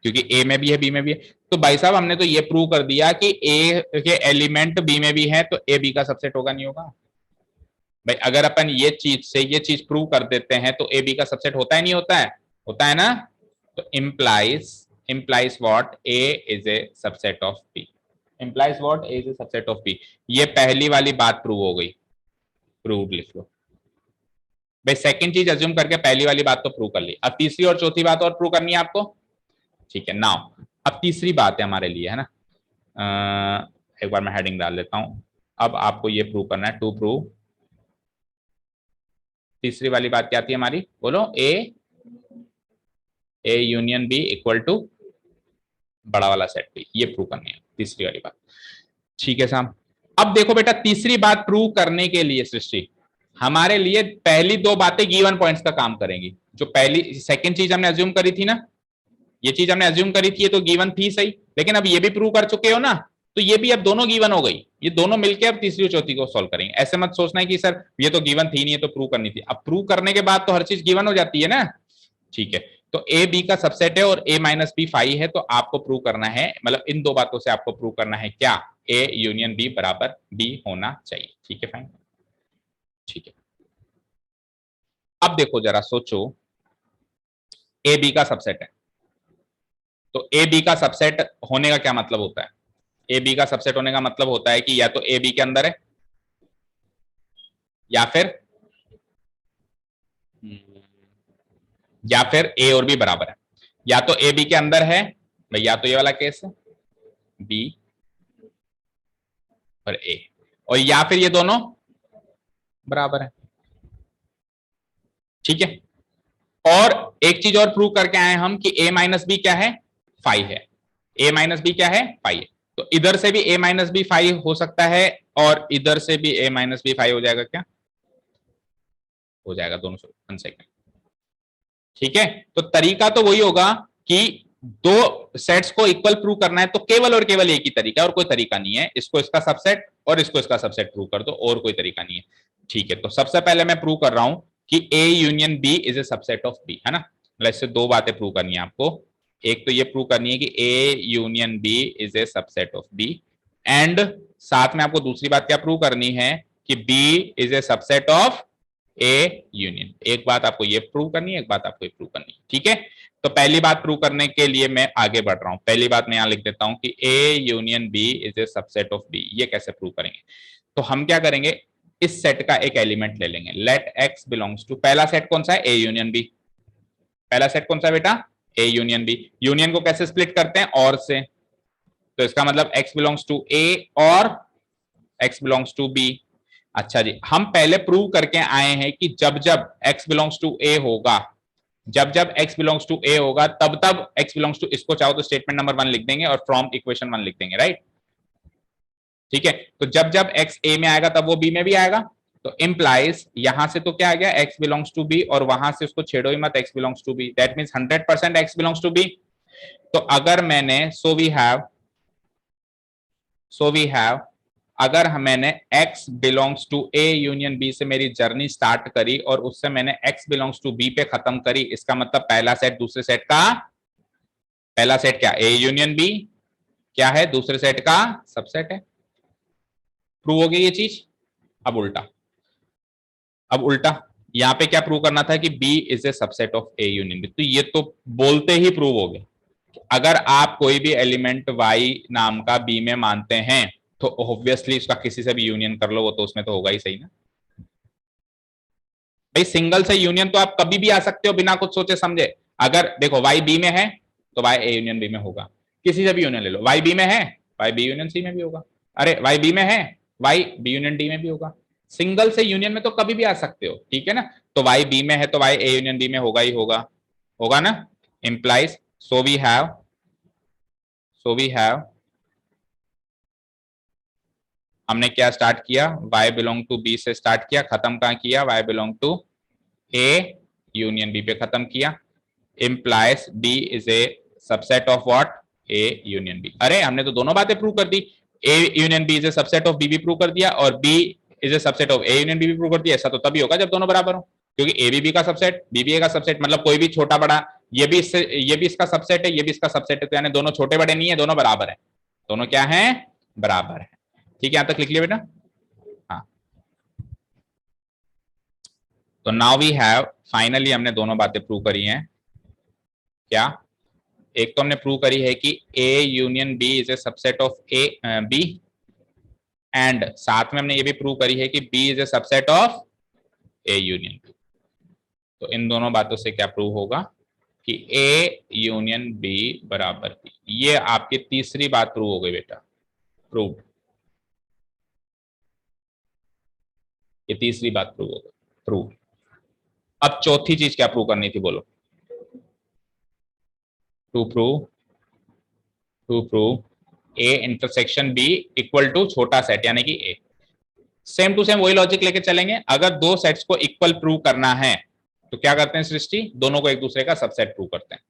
क्योंकि a में भी है b में भी है। तो भाई साहब हमने तो ये प्रूव कर दिया कि a के एलिमेंट b में भी है तो a b का सबसेट होगा, नहीं होगा? भाई अगर अपन ये चीज से ये चीज प्रूव कर देते हैं तो a b का सबसेट होता है, नहीं होता है? होता है ना। तो implies what, a is a subset of b, implies what, a is a subset of b। ये पहली वाली बात प्रूव हो गई, प्रूव लिख लो भाई। सेकंड चीज अज्यूम करके पहली वाली बात तो प्रूव कर ली, अब तीसरी और चौथी बात और प्रूव करनी है आपको, ठीक है। नाउ अब तीसरी बात है हमारे लिए, है ना, एक बार मैं हेडिंग डाल देता हूं। अब आपको ये प्रूव करना है, टू प्रूव, तीसरी वाली बात क्या थी हमारी, बोलो, A union B equal to बड़ा वाला सेट बी, ये प्रूव करनी है तीसरी वाली बात, ठीक है साहब। अब देखो बेटा, तीसरी बात प्रूव करने के लिए सृष्टि हमारे लिए पहली दो बातें गिवन पॉइंट्स का काम करेंगी। जो पहली सेकंड चीज हमने अज्यूम करी थी ना, ये चीज हमने अज्यूम करी थी, ये तो गिवन थी सही, लेकिन अब ये भी प्रूव कर चुके हो ना, तो ये भी अब दोनों गिवन हो गई, ये दोनों मिलके अब तीसरी और चौथी को सॉल्व करेंगे। ऐसे मत सोचना है कि सर ये तो गिवन थी नहीं, ये तो प्रूव करनी थी। अब प्रूव करने के बाद तो हर चीज गिवन हो जाती है ना, ठीक है। तो ए बी का सबसेट है और a माइनस बी 5 है, तो आपको प्रूव करना है, मतलब इन दो बातों से आपको प्रूव करना है क्या, a यूनियन b बराबर b होना चाहिए, ठीक है, फाइन, ठीक है। अब देखो जरा सोचो, ए बी का सबसेट है, तो ए बी का सबसेट होने का क्या मतलब होता है, ए बी का सबसेट होने का मतलब होता है कि या तो ए बी के अंदर है या फिर ए और बी बराबर है, या तो ए बी के अंदर है भाई, या तो ये वाला केस है बी और ए, और या फिर ये दोनों बराबर है, ठीक है। और एक चीज और प्रूव करके आए हम कि a माइनस बी क्या है, 5 है, a माइनस बी क्या है, 5 है। तो इधर से भी a माइनस बी 5 हो सकता है और इधर से भी a माइनस बी 5 हो जाएगा, क्या हो जाएगा, दोनों 1 सेकेंड, ठीक है। तो तरीका तो वही होगा कि दो सेट्स को इक्वल प्रूव करना है तो केवल और केवल एक ही तरीका है, और कोई तरीका नहीं है। इसको इसका सबसेट और इसको इसका सबसेट प्रूव कर दो, और कोई तरीका नहीं है। ठीक है, तो सबसे पहले मैं प्रूव कर रहा हूं कि A union B is a subset of B, है ना। मतलब इससे दो बातें प्रूव करनी है आपको। एक तो ये प्रूव करनी है कि A union B is a subset of B, and साथ में आपको दूसरी बात क्या प्रूव करनी है कि B is a subset of A union. एक बात आपको ये प्रूव करनी है, एक बात आपको ये प्रूव करनी है, ठीक है। तो पहली बात प्रूव करने के लिए मैं आगे बढ़ रहा हूं। पहली बात मैं यहां लिख देता हूं कि A union B is a subset of B. ये कैसे प्रूव करेंगे? तो हम क्या करेंगे, इस सेट का एक एलिमेंट ले लेंगे, लेट एक्स बिलोंग्स टू, पहला सेट कौन सा है? A union B. पहला सेट कौन सा है बेटा? ए यूनियन बी। यूनियन को कैसे स्प्लिट करते हैं? और से। तो इसका मतलब एक्स बिलोंग्स टू ए और एक्स बिलोंग्स टू बी। अच्छा जी, हम पहले प्रूव करके आए हैं कि जब जब x बिलोंग्स टू a होगा, जब जब x बिलोंग्स टू a होगा, तब तब x बिलोंग्स टू, इसको चाहो तो स्टेटमेंट नंबर 1 लिख देंगे और फ्रॉम इक्वेशन 1 लिख देंगे, राइट। ठीक है, तो जब जब x a में आएगा तब वो b में भी आएगा। तो इंप्लाइज यहां से तो क्या आ गया, x बिलोंग्स टू b, और वहां से उसको छेड़ो ही मत, x belongs to b, that means 100% x belongs to b। तो अगर मैंने सो वी हैव अगर मैंने x belongs to a union b से मेरी जर्नी स्टार्ट करी और उससे मैंने x बिलोंग्स टू b पे खत्म करी, इसका मतलब पहला सेट दूसरे सेट का, पहला सेट क्या? a यूनियन b क्या है? दूसरे सेट का सबसेट है। प्रूव हो गई ये चीज। अब उल्टा, अब उल्टा यहां पे क्या प्रूव करना था कि b is a subset of a union b। तो ये तो बोलते ही प्रूव हो गया। अगर आप कोई भी एलिमेंट y नाम का b में मानते हैं तो ऑब्वियसली उसका किसी से भी यूनियन कर लो, वो तो उसमें तो होगा ही, सही ना भाई। सिंगल से यूनियन तो आप कभी भी आ सकते हो बिना कुछ सोचे समझे। अगर देखो y b में है तो y a यूनियन b में होगा, किसी से भी यूनियन ले लो। y b में है, y b यूनियन c में भी होगा। अरे y b में है, y b यूनियन d में भी होगा। सिंगल से यूनियन में तो कभी भी आ सकते हो, ठीक है ना। तो y b में है तो y a यूनियन b में होगा ही होगा, होगा ना। इंप्लाइज सो वी हैव हमने क्या स्टार्ट किया, y बिलोंग टू b से स्टार्ट किया, खत्म कहां किया? y belong to a union b पे खत्म किया। Implies b is a subset of what? a union b। अरे हमने तो दोनों बातें प्रूव कर दी, a union b is a subset of b भी प्रूव कर दिया, और b is a subset of a union b भी प्रूव कर दिया। ऐसा तो तभी होगा जब दोनों बराबर हो, क्योंकि a भी b का सबसेट, b भी a का सबसेट, मतलब कोई भी छोटा बड़ा, ये भी इससे, ये भी इसका सबसेट है, ये भी इसका सबसेट है, तो यानी दोनों छोटे बड़े नहीं है, दोनों बराबर है। दोनों क्या है? बराबर है। ठीक है, यहां तक लिख लिया बेटा। हाँ, तो नाउ वी हैव, फाइनली हमने दोनों बातें प्रूव करी हैं। क्या? एक तो हमने प्रूव करी है कि A union B is a subset of A B, and साथ में हमने ये भी प्रूव करी है कि B is a subset of A union B। तो इन दोनों बातों से क्या प्रूव होगा कि A यूनियन B बराबर B। ये आपकी तीसरी बात प्रूव हो गई बेटा, प्रूव्ड। ये तीसरी बात प्रूव हो गई, प्रूव। अब चौथी चीज क्या प्रूव करनी थी, बोलो। To prove A intersection B equal to छोटा सेट यानी कि ए। सेम टू सेम वही लॉजिक लेके चलेंगे। अगर दो सेट्स को इक्वल प्रूव करना है तो क्या करते हैं सृष्टि? दोनों को एक दूसरे का सबसेट प्रूव करते हैं।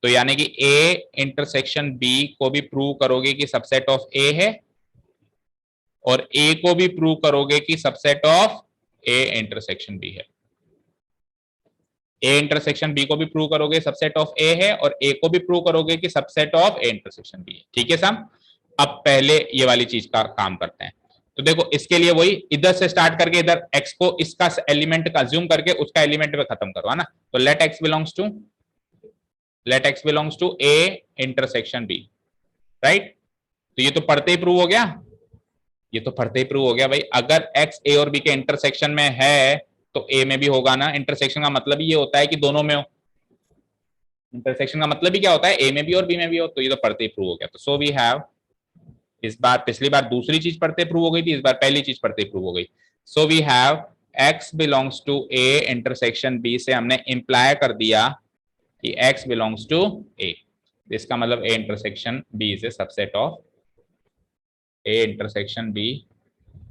तो यानी कि ए इंटरसेक्शन बी को भी प्रूव करोगे कि सबसेट ऑफ ए है, और ए को भी प्रूव करोगे कि subset of A intersection B है। ए इंटरसेक्शन बी को भी प्रूव करोगे सबसेट ऑफ ए है, और ए को भी प्रूव करोगे कि subset of A intersection B है। ठीक है साहब। अब पहले ये वाली चीज का काम करते हैं। तो देखो इसके लिए वही, इधर से स्टार्ट करके इधर x को इसका एलिमेंट का ज्यूम करके उसका एलिमेंट पे खत्म करो, है ना। तो let x belongs to a intersection b, right. तो ये तो पढ़ते ही प्रूव हो गया, ये तो पढ़ते ही प्रूव हो गया भाई। अगर x a और b के इंटरसेक्शन में है तो a में भी होगा ना। इंटरसेक्शन का मतलब ही ये होता है कि दोनों में हो। इंटरसेक्शन का मतलब ही क्या होता है? a में भी और b में भी हो। तो ये तो पढ़ते ही प्रूव हो गया। तो सो वी हैव, इस बार पिछली बार दूसरी चीज पढ़ते प्रूव हो गई थी, इस बार पहली चीज पढ़ते प्रूव हो गई। So we have x belongs to a intersection b से हमने इंप्लाई कर दिया कि x बिलोंग्स टू a। इसका मतलब a intersection b is a subset of a intersection b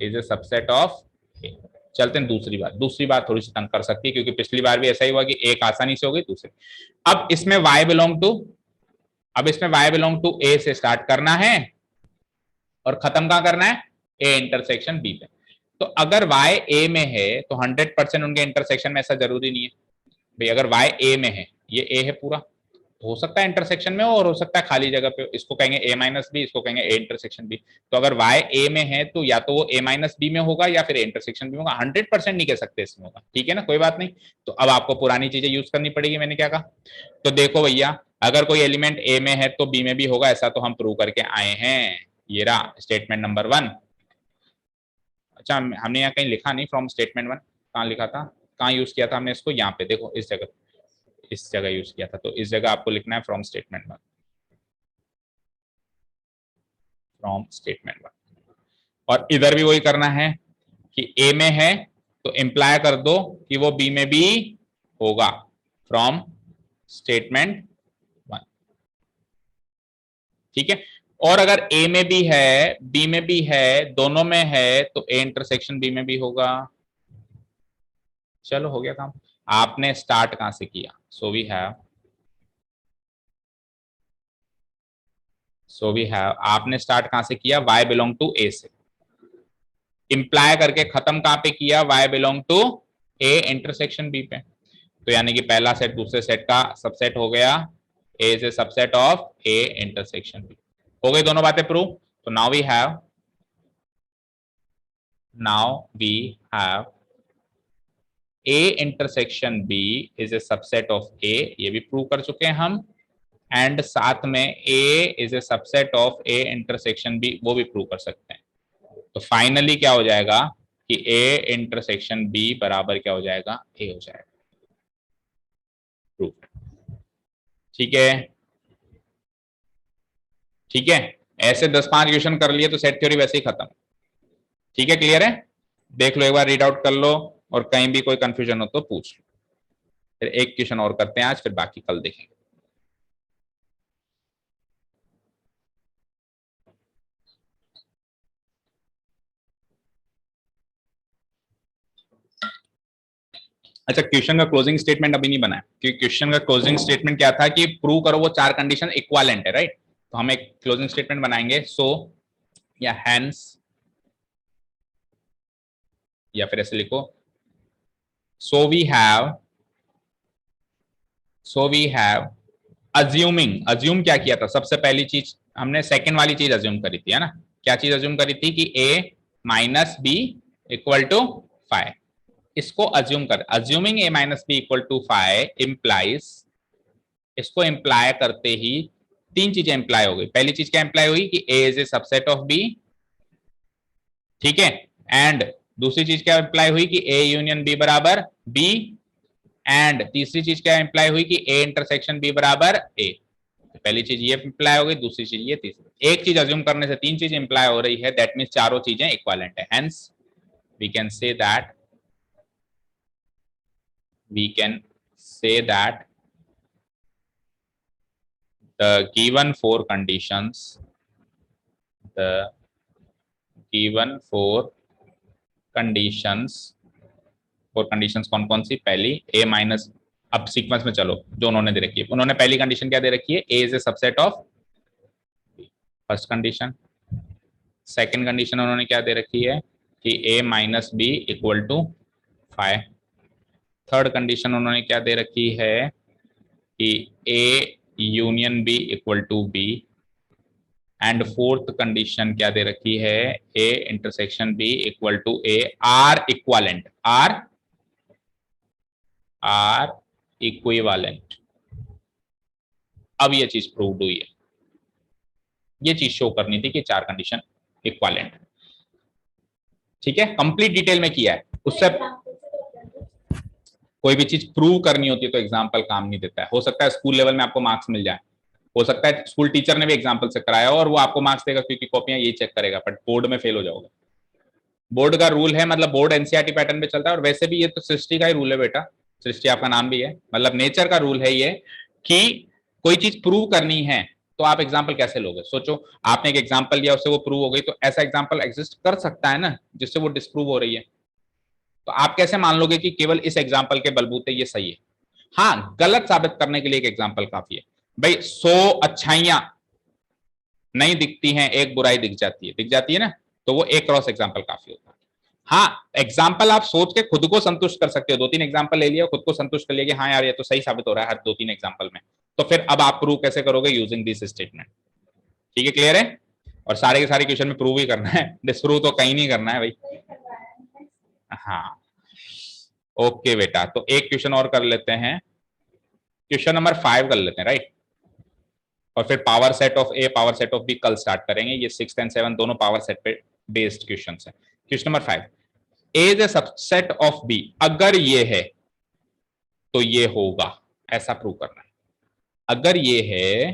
is a subset of a। चलते हैं दूसरी बात थोड़ी सी तंग कर सकती है, क्योंकि पिछली बार भी ऐसा ही हुआ कि एक आसानी से हो गई, दूसरी। अब इसमें y बिलोंग टू अब इसमें y बिलोंग टू a से स्टार्ट करना है और खत्म कहां करना है, a इंटरसेक्शन b पे। तो अगर y a में है तो 100% उनके इंटरसेक्शन में, ऐसा जरूरी नहीं है भाई। अगर y a में है, ये a है पूरा, हो सकता है इंटरसेक्शन में और हो सकता है खाली जगह पे, इसको कहेंगे a माइनस बी, इसको कहेंगे a इंटरसेक्शन b। तो अगर y a में है तो या तो वो a माइनस बी में होगा या फिर a इंटरसेक्शन b होगा, 100% नहीं कह सकते इसमें होगा, ठीक है ना, कोई बात नहीं। तो अब आपको पुरानी चीजें यूज करनी पड़ेगी, मैंने क्या कहा। तो देखो भैया, अगर कोई एलिमेंट a में है तो b में भी होगा, ऐसा तो हम प्रूव करके आए हैं। ये रहा स्टेटमेंट नंबर 1। अच्छा, हमने यहाँ कहीं लिखा नहीं फ्रॉम स्टेटमेंट 1, कहाँ लिखा था, कहाँ यूज किया था हमने इसको, यहाँ पे देखो, इस जगह यूज किया था। तो इस जगह आपको लिखना है फ्रॉम स्टेटमेंट 1, फ्रॉम स्टेटमेंट 1। और इधर भी वही करना है कि ए में है तो इंप्लाई कर दो कि वो बी में भी होगा, फ्रॉम स्टेटमेंट 1, ठीक है। और अगर ए में भी है बी में भी है, दोनों में है, तो ए इंटरसेक्शन बी में भी होगा। चलो हो गया काम। आपने स्टार्ट कहां से किया, सो वी हैव आपने स्टार्ट कहां से किया, y बिलोंग टू a से, इंप्लाई करके खत्म कहां पे किया, y belong to a intersection b पे। तो यानी कि पहला सेट दूसरे सेट का सबसेट हो गया, a is a subset of a intersection b। हो गई दोनों बातें प्रूव। तो now we have a intersection b is a subset of a, ये भी प्रूव कर चुके हैं हम। एंड साथ में a is a subset of a intersection b, वो भी प्रूव कर सकते हैं। तो फाइनली क्या हो जाएगा कि a इंटरसेक्शन b बराबर क्या हो जाएगा, a हो जाएगा। प्रूव, ठीक है, ठीक है। ऐसे 10-5 क्वेश्चन कर लिए तो सेट थ्योरी वैसे ही खत्म, ठीक है, क्लियर है। देख लो एक बार, रीड आउट कर लो, और कहीं भी कोई कंफ्यूजन हो तो पूछ लो। फिर एक क्वेश्चन और करते हैं आज, फिर बाकी कल देखेंगे। अच्छा, क्वेश्चन का क्लोजिंग स्टेटमेंट अभी नहीं बना है, क्योंकि क्वेश्चन का क्लोजिंग स्टेटमेंट क्या था कि प्रूव करो वो 4 कंडीशन इक्वालेंट है, राइट। तो हम एक क्लोजिंग स्टेटमेंट बनाएंगे, सो या हैंस, या फिर ऐसे लिखो, so we have assuming, assume क्या किया था, सबसे पहली चीज हमने सेकंड वाली चीज अज्यूम करी थी, है ना। क्या चीज अज्यूम करी थी कि a minus B equal to 5। इसको अज्यूम कर, assuming a minus B equal to 5 implies, इसको इंप्लाई करते ही 3 चीजें इंप्लाई हो गई। पहली चीज क्या इंप्लाई हुई कि a is a subset of b, ठीक है। एंड दूसरी चीज क्या इंप्लाई हुई कि a यूनियन b बराबर b। एंड तीसरी चीज क्या इंप्लाई हुई कि a इंटरसेक्शन b बराबर a। पहली चीज ये इंप्लाई हो गई, दूसरी चीज ये, तीसरी। एक चीज अज्यूम करने से 3 चीज इंप्लाई हो रही है, दैट मींस चारों चीजें इक्विवेलेंट है। Hence we can say that the given four conditions, the given four conditions कौन कौन सी, पहली a माइनस, अब सीक्वेंस में चलो जो उन्होंने दे रखी है। उन्होंने पहली कंडीशन क्या दे रखी है, a is a subset of, first condition. Second condition उन्होंने क्या दे रखी है कि a minus B equal to 5। Third condition उन्होंने क्या दे रखी है कि a union b equal to b। And fourth condition क्या दे रखी है, a intersection b equal to a are equivalent, are equivalent. अब ये चीज प्रूव्ड हुई है, ये चीज शो करनी थी कि 4 कंडीशन इक्वालेंट, ठीक है, कंप्लीट डिटेल में किया है। उससे कोई भी चीज प्रूव करनी होती है तो एग्जाम्पल काम नहीं देता है। हो सकता है स्कूल लेवल में आपको मार्क्स मिल जाए, हो सकता है स्कूल टीचर ने भी एग्जाम्पल से कराया और वो आपको मार्क्स देगा क्योंकि कॉपियां यही चेक करेगा, बट बोर्ड में फेल हो जाओगे। बोर्ड का रूल है, मतलब बोर्ड एनसीईआरटी पैटर्न पे चलता है। और वैसे भी ये तो सृष्टि का ही रूल है बेटा, सृष्टि आपका नाम भी है, मतलब नेचर का रूल है ये कि कोई चीज प्रूव करनी है तो आप एग्जाम्पल कैसे लोगे। सोचो, आपने एक एग्जाम्पल लिया, उससे वो प्रूव हो गई, तो ऐसा एग्जाम्पल एग्जिस्ट कर सकता है ना जिससे वो डिस्प्रूव हो रही है। तो आप कैसे मान लोगे कि केवल इस एग्जाम्पल के बलबूते ये सही है। हाँ, गलत साबित करने के लिए एक एग्जाम्पल काफी है। भाई 100 अच्छाइयां नहीं दिखती हैं, एक बुराई दिख जाती है ना, तो वो एक क्रॉस एग्जाम्पल काफी होता है। हाँ, एग्जाम्पल आप सोच के खुद को संतुष्ट कर सकते हो, 2-3 एग्जाम्पल ले लिया, खुद को संतुष्ट कर लिया कि हाँ यार ये तो सही साबित हो रहा है हर 2-3 एग्जाम्पल में, तो फिर अब आप प्रूव कैसे करोगे? Using this statement. ठीक है, क्लियर है? और सारे के सारे क्वेश्चन में प्रूव ही करना है, डिस्प्रूव तो कहीं नहीं करना है भाई। हाँ, ओके बेटा, तो एक क्वेश्चन और कर लेते हैं, क्वेश्चन नंबर 5 कर लेते हैं, राइट? और फिर power set of A, power set of B कल स्टार्ट करेंगे। ये 6 एंड 7 दोनों पावर सेट पे बेस्ड क्वेश्चन है। Question number 5, A is a subset of B, अगर ये है तो ये होगा, ऐसा प्रूव करना है। अगर ये है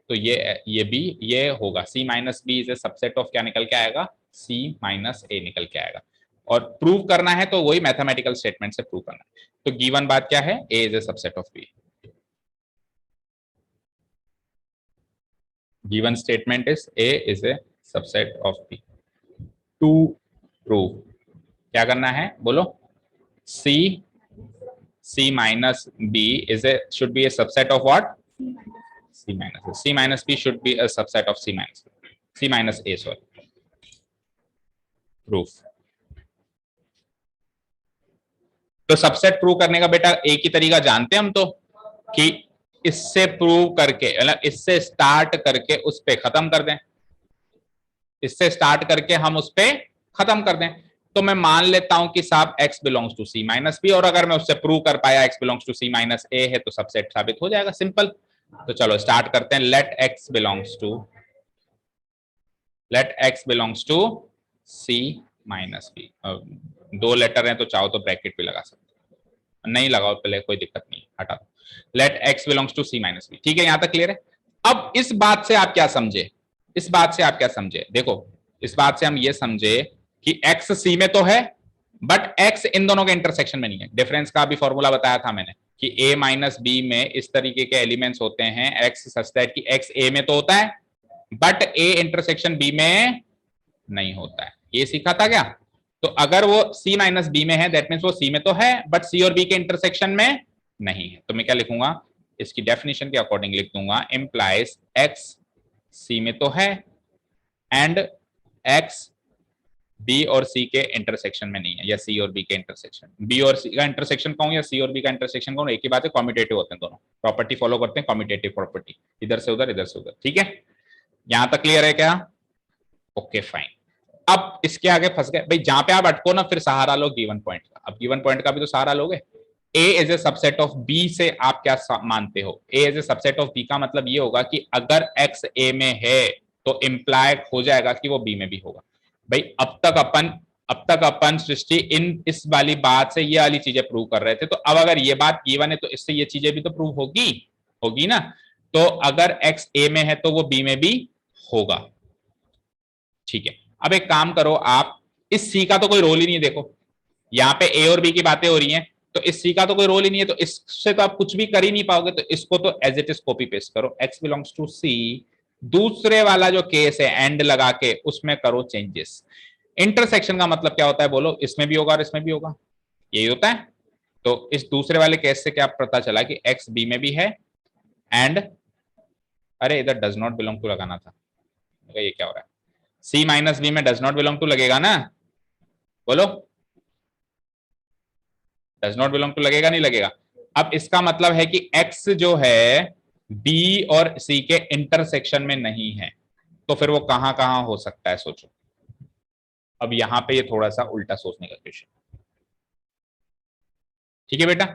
तो ये भी ये होगा, C minus B is a subset of, क्या निकल के आएगा? सी माइनस ए निकल के आएगा। और प्रूव करना है तो वही मैथमेटिकल स्टेटमेंट से प्रूव करना है। तो गिवन बात क्या है? A is a subset of B. Given statement is A is a subset of B. To prove क्या करना है बोलो? C C minus B is a should be a subset of what? C minus A. C minus B should be a subset of C minus B. C minus A, sorry. Proof. तो subset prove करने का बेटा एक ही तरीका जानते हैं हम तो, कि इससे प्रूव करके, मतलब इससे स्टार्ट करके उस पे खत्म कर दें, इससे स्टार्ट करके हम उस पे खत्म कर दें। तो मैं मान लेता हूं कि साहब x belongs to c minus B, और अगर मैं उससे प्रूव कर पाया x belongs to c minus A है तो सबसेट साबित हो जाएगा, सिंपल। तो चलो स्टार्ट करते हैं। Let x belongs to c minus B. दो लेटर हैं तो चाहो तो ब्रैकेट भी लगा सकते हो, नहीं लगाओ पहले कोई दिक्कत नहीं, हटा दो। Let x belongs to c minus B. ठीक है, यहां तक क्लियर है? अब इस बात से आप क्या समझे? इस बात से आप क्या समझे? देखो, इस बात से हम ये समझे कि x c में तो है, बट x इन दोनों के इंटरसेक्शन में नहीं है। डिफरेंस का भी फॉर्मूला बताया था मैंने कि a माइनस बी में इस तरीके के एलिमेंट्स होते हैं, x सच दैट कि x a में तो होता है बट a इंटरसेक्शन b में नहीं होता है। ये सीखा था क्या? तो अगर वो c माइनस बी में है दैट मीन्स वो c में तो है बट c और b के इंटरसेक्शन में नहीं है। तो मैं क्या लिखूंगा? इसकी डेफिनेशन के अकॉर्डिंग लिख दूंगा, इंप्लाइज x c में तो है एंड x बी और सी के इंटरसेक्शन में नहीं है, या सी और बी के इंटरसेक्शन, बी और सी का इंटरसेक्शन कहूं या सी और बी का इंटरसेक्शन कहूं, एक ही बात है, कॉम्यूटेटिव होते हैं दोनों, प्रॉपर्टी फॉलो करते हैं, कॉम्यूटेटिव प्रॉपर्टी, इधर से उधर इधर से उधर। ठीक है, यहां तक क्लियर है क्या? Okay fine. अब इसके आगे फंस गए भाई, जहां पे आप अटको ना फिर सहारा लो गिवन पॉइंट का। अब गिवन पॉइंट का भी तो सहारा लोगे। A is a subset of B से आप क्या मानते हो? A is a subset of B का मतलब ये होगा कि अगर एक्स ए में है तो इंप्लाई हो जाएगा कि वो बी में भी होगा। भाई अब तक अपन सृष्टि इन इस वाली बात से ये वाली चीजें प्रूव कर रहे थे, तो अब अगर ये बात गिवन है तो इससे ये चीजें भी तो प्रूव होगी ना। तो अगर एक्स ए में है तो वो बी में भी होगा। ठीक है, अब एक काम करो आप, इस सी का तो कोई रोल ही नहीं है। देखो यहाँ पे ए और बी की बातें हो रही हैं, तो इस सी का तो कोई रोल ही नहीं है, तो इससे तो आप कुछ भी कर ही नहीं पाओगे। तो इसको तो as it is copy paste करो, x बिलोंग्स टू सी, दूसरे वाला जो केस है एंड लगा के उसमें करो चेंजेस। इंटरसेक्शन का मतलब क्या होता है बोलो? इसमें भी होगा और इसमें भी होगा, यही होता है। तो इस दूसरे वाले केस से क्या पता चला कि x बी में भी है एंड, अरे इधर डज नॉट बिलोंग टू लगाना था, ये क्या हो रहा है? c माइनस बी में डज नॉट बिलोंग टू लगेगा ना, बोलो डज नॉट बिलोंग टू लगेगा नहीं लगेगा? अब इसका मतलब है कि x जो है b और c के इंटरसेक्शन में नहीं है, तो फिर वो कहां कहां हो सकता है सोचो। अब यहां पे ये थोड़ा सा उल्टा सोचने का क्वेश्चन। ठीक है बेटा,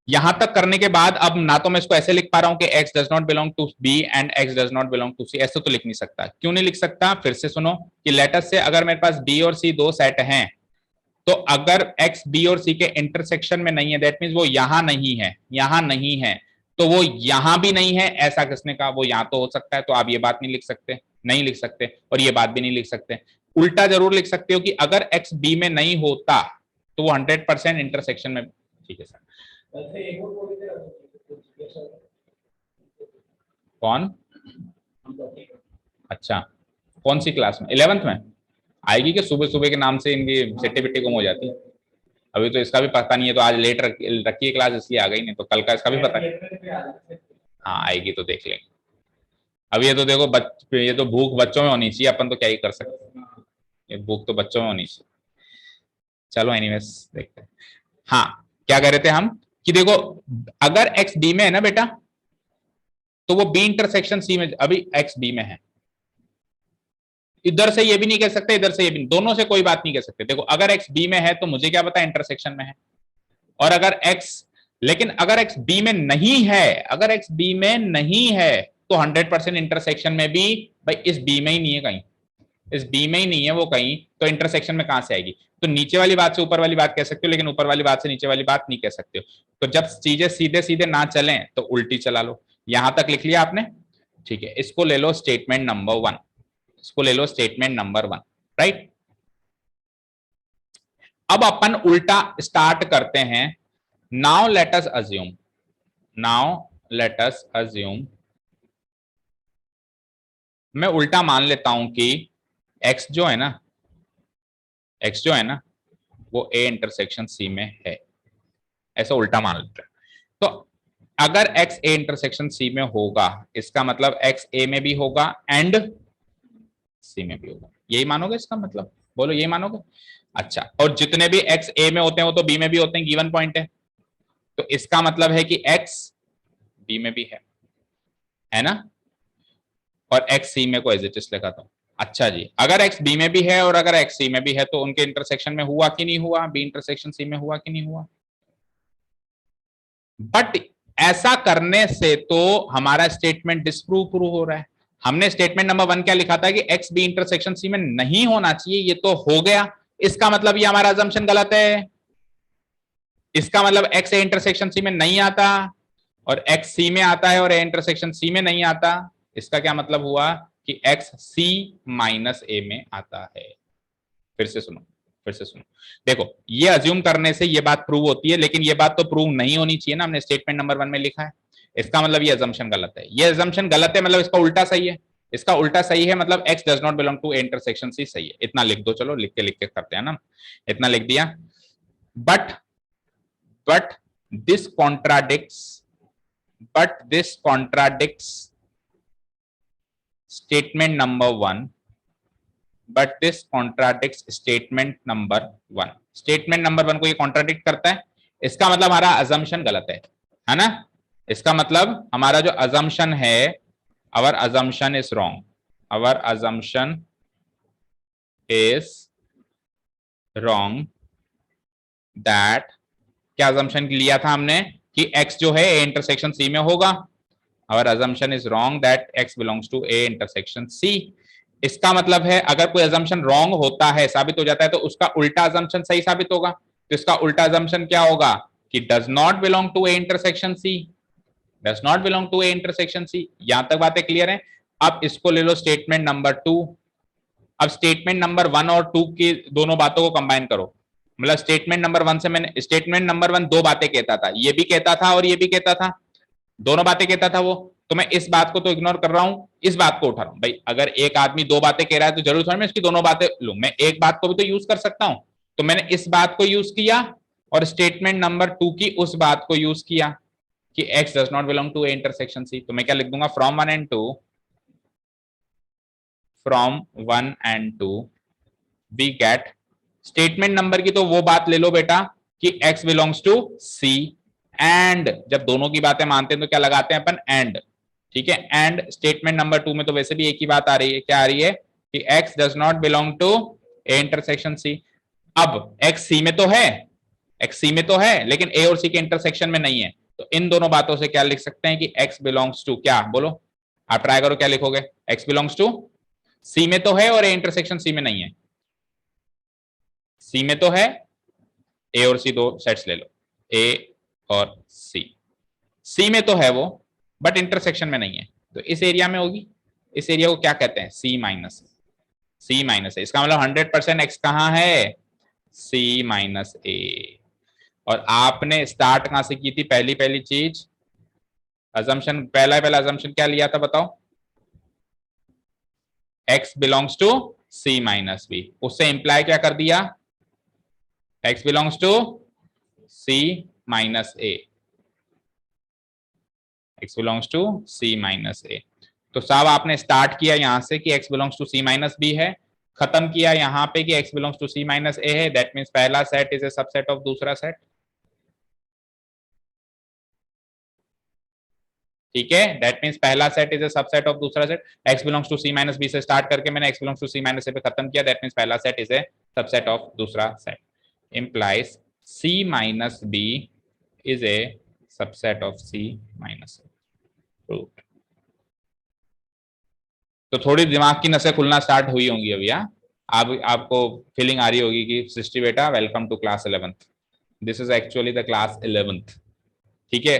यहां तक करने के बाद अब ना तो मैं इसको ऐसे लिख पा रहा हूं कि x does not belong to b and x does not belong to c, ऐसे तो लिख नहीं सकता। क्यों नहीं लिख सकता? फिर से सुनो कि लेटर से अगर मेरे पास b और c दो सेट हैं, तो अगर x b और c के इंटरसेक्शन में नहीं है दैट मींस वो यहां नहीं है, तो वो यहां भी नहीं है, ऐसा किसने कहा? वो यहां तो हो सकता है। तो आप ये बात नहीं लिख सकते, नहीं लिख सकते, और ये बात भी नहीं लिख सकते। उल्टा जरूर लिख सकते हो कि अगर x b में नहीं होता तो वो 100% इंटरसेक्शन में। ठीक है सर, कौन? अच्छा, कौन सी क्लास में? 11th में आएगी कि सुबह सुबह के नाम से इनकी सिट्टी बिट्टी गुम हो जाती है? अभी तो इसका भी पता नहीं है, तो आज लेट रखी है क्लास इसलिए आ गई, नहीं तो कल का इसका भी पता है। हाँ आएगी तो देख लेंगे। अब ये तो देखो ये तो भूख बच्चों में होनी चाहिए, अपन तो क्या ही कर सकते हैं, ये भूख तो बच्चों में होनी चाहिए। चलो एनीवेज देखते हैं। हाँ क्या कह रहे थे हम कि देखो अगर एक्स बी में है ना बेटा, तो वो बी इंटरसेक्शन सी में, अभी एक्स बी में है, इधर से ये भी नहीं कह सकते, इधर से ये भी, दोनों से कोई बात नहीं कह सकते। देखो अगर एक्स बी में है तो मुझे क्या पता इंटरसेक्शन में है, और अगर एक्स, लेकिन अगर एक्स बी में नहीं है, अगर एक्स बी में नहीं है तो 100% इंटरसेक्शन में भी, भाई इस बी में ही नहीं है कहीं, इस बी में ही नहीं है वो कहीं, तो इंटरसेक्शन में कहां से आएगी? तो नीचे वाली बात से ऊपर वाली बात कह सकते हो, लेकिन ऊपर वाली बात से नीचे वाली बात नहीं कह सकते हो। तो जब चीजें सीधे सीधे ना चलें तो उल्टी चला लो। यहां तक लिख लिया आपने, ठीक है। इसको ले लो स्टेटमेंट नंबर 1, इसको ले लो स्टेटमेंट नंबर 1, राइट। अब अपन उल्टा स्टार्ट करते हैं। Now let us assume, now let us assume, मैं उल्टा मान लेता हूं कि x जो है ना, x जो है ना वो a इंटरसेक्शन c में है, ऐसा उल्टा मान लेते हैं। तो अगर x a इंटरसेक्शन c में होगा, इसका मतलब x a में भी होगा एंड c में भी होगा, यही मानोगे इसका मतलब? बोलो यही मानोगे? अच्छा, और जितने भी x a में होते हैं वो तो b में भी होते हैं, गिवन पॉइंट है, तो इसका मतलब है कि x b में भी है ना, और x c में को एज इट इज लिखा था। अच्छा जी, अगर x b में भी है और अगर x c में भी है तो उनके इंटरसेक्शन में हुआ कि नहीं हुआ? b इंटरसेक्शन c में हुआ कि नहीं हुआ? बट ऐसा करने से तो हमारा स्टेटमेंट डिस्प्रूव प्रूव हो रहा है। हमने स्टेटमेंट नंबर 1 क्या लिखा था कि एक्स बी इंटरसेक्शन सी में नहीं होना चाहिए, ये तो हो गया, इसका मतलब ये हमारा अजम्पशन गलत है। इसका मतलब एक्स ए इंटरसेक्शन सी में नहीं आता और एक्स सी में आता है और ए इंटरसेक्शन सी में नहीं आता। इसका क्या मतलब हुआ कि एक्स सी माइनस ए में आता है। फिर से सुनो, फिर से सुनो, देखो ये अज्यूम करने से ये बात प्रूव होती है, लेकिन ये बात तो प्रूव नहीं होनी चाहिए ना, हमने स्टेटमेंट नंबर 1 में लिखा है। इसका मतलब ये अजम्पशन गलत है, ये अजम्पशन गलत है मतलब इसका उल्टा सही है, इसका उल्टा सही है मतलब x does not belong to A intersection C सही है। इतना लिख दो, चलो लिख के करते हैं ना, इतना लिख दिया। But but this contradicts, but this contradicts statement number 1, but this contradicts statement number 1। Statement number 1 को ये कॉन्ट्राडिक्ट करता है, इसका मतलब हमारा अजम्पशन गलत है ना? इसका मतलब हमारा जो अजम्पशन है, our assumption is wrong, our assumption is wrong that, क्या अजम्पशन लिया था हमने कि x जो है a इंटरसेक्शन c में होगा। Our assumption is wrong that x belongs to a intersection c। इसका मतलब है अगर कोई अजम्पशन रॉन्ग होता है, साबित हो जाता है, तो उसका उल्टा अजम्पशन सही साबित होगा। तो इसका उल्टा अजम्पशन क्या होगा कि does not belong to A intersection C, does not belong to A intersection C. यहां तक बातें क्लियर है? अब इसको ले लो स्टेटमेंट नंबर 2। अब स्टेटमेंट नंबर 1 और 2 की दोनों बातों को कंबाइन करो। मतलब स्टेटमेंट नंबर 1 से मैंने, स्टेटमेंट नंबर 1 दो बातें कहता था, ये भी कहता था और ये भी कहता था, दोनों बातें कहता था वो। तो मैं इस बात को तो इग्नोर कर रहा हूं, इस बात को उठा रहा हूं। भाई अगर एक आदमी दो बातें कह रहा है तो जरूर थोड़ी मैं इसकी दोनों बातें लूं, मैं एक बात को भी तो यूज कर सकता हूं। तो मैंने इस बात को यूज किया और स्टेटमेंट नंबर 2 की उस बात को यूज किया कि x does not belong to A intersection C. तो मैं क्या लिख दूंगा, from 1 and 2, from 1 and 2 we get, statement number की तो वो बात ले लो बेटा कि x belongs to c, and जब दोनों की बातें मानते हैं तो क्या लगाते हैं अपन, एंड, ठीक है। एंड स्टेटमेंट नंबर 2 में तो वैसे भी एक ही बात आ रही है, क्या आ रही है कि x does not belong to A intersection c। अब x c में तो है, x c में तो है, लेकिन a और c के इंटरसेक्शन में नहीं है। तो इन दोनों बातों से क्या लिख सकते हैं कि x बिलोंग्स टू, क्या बोलो, आप ट्राई करो क्या लिखोगे, x बिलोंग्स टू c में तो है और a इंटरसेक्शन c में नहीं है। c में तो है, a और c दो सेट्स ले लो, a और c में तो है वो, बट इंटरसेक्शन में नहीं है, तो इस एरिया में होगी। इस एरिया को क्या कहते हैं, c माइनस, c माइनस है। इसका मतलब 100% x कहां है, c माइनस a। और आपने स्टार्ट कहां से की थी, पहली पहली चीज अजम्पशन, पहला पहला अजम्पशन क्या लिया था बताओ, x belongs to c minus b। उससे इंप्लाई क्या कर दिया, x belongs to c minus a, x belongs to c minus a। तो साहब आपने स्टार्ट किया यहां से कि x belongs to c minus b है, खत्म किया यहाँ पे कि x belongs to c minus a है, दैट मीन्स पहला set is a subset of दूसरा सेट। ठीक है, दैट मीन्स पहला set is a subset of दूसरा set. x belongs to c minus b से स्टार्ट करके मैंने x belongs to c minus a पे खत्म किया, दैट मीन्स पहला set is a subset of दूसरा set. implies c minus b is a subset of c minus a। Proved. तो थोड़ी दिमाग की नसें खुलना स्टार्ट हुई होंगी अभी। हाँ, आपको फीलिंग आ रही होगी कि सृष्टि बेटा welcome to class 11th, this is actually the class 11th। ठीक है,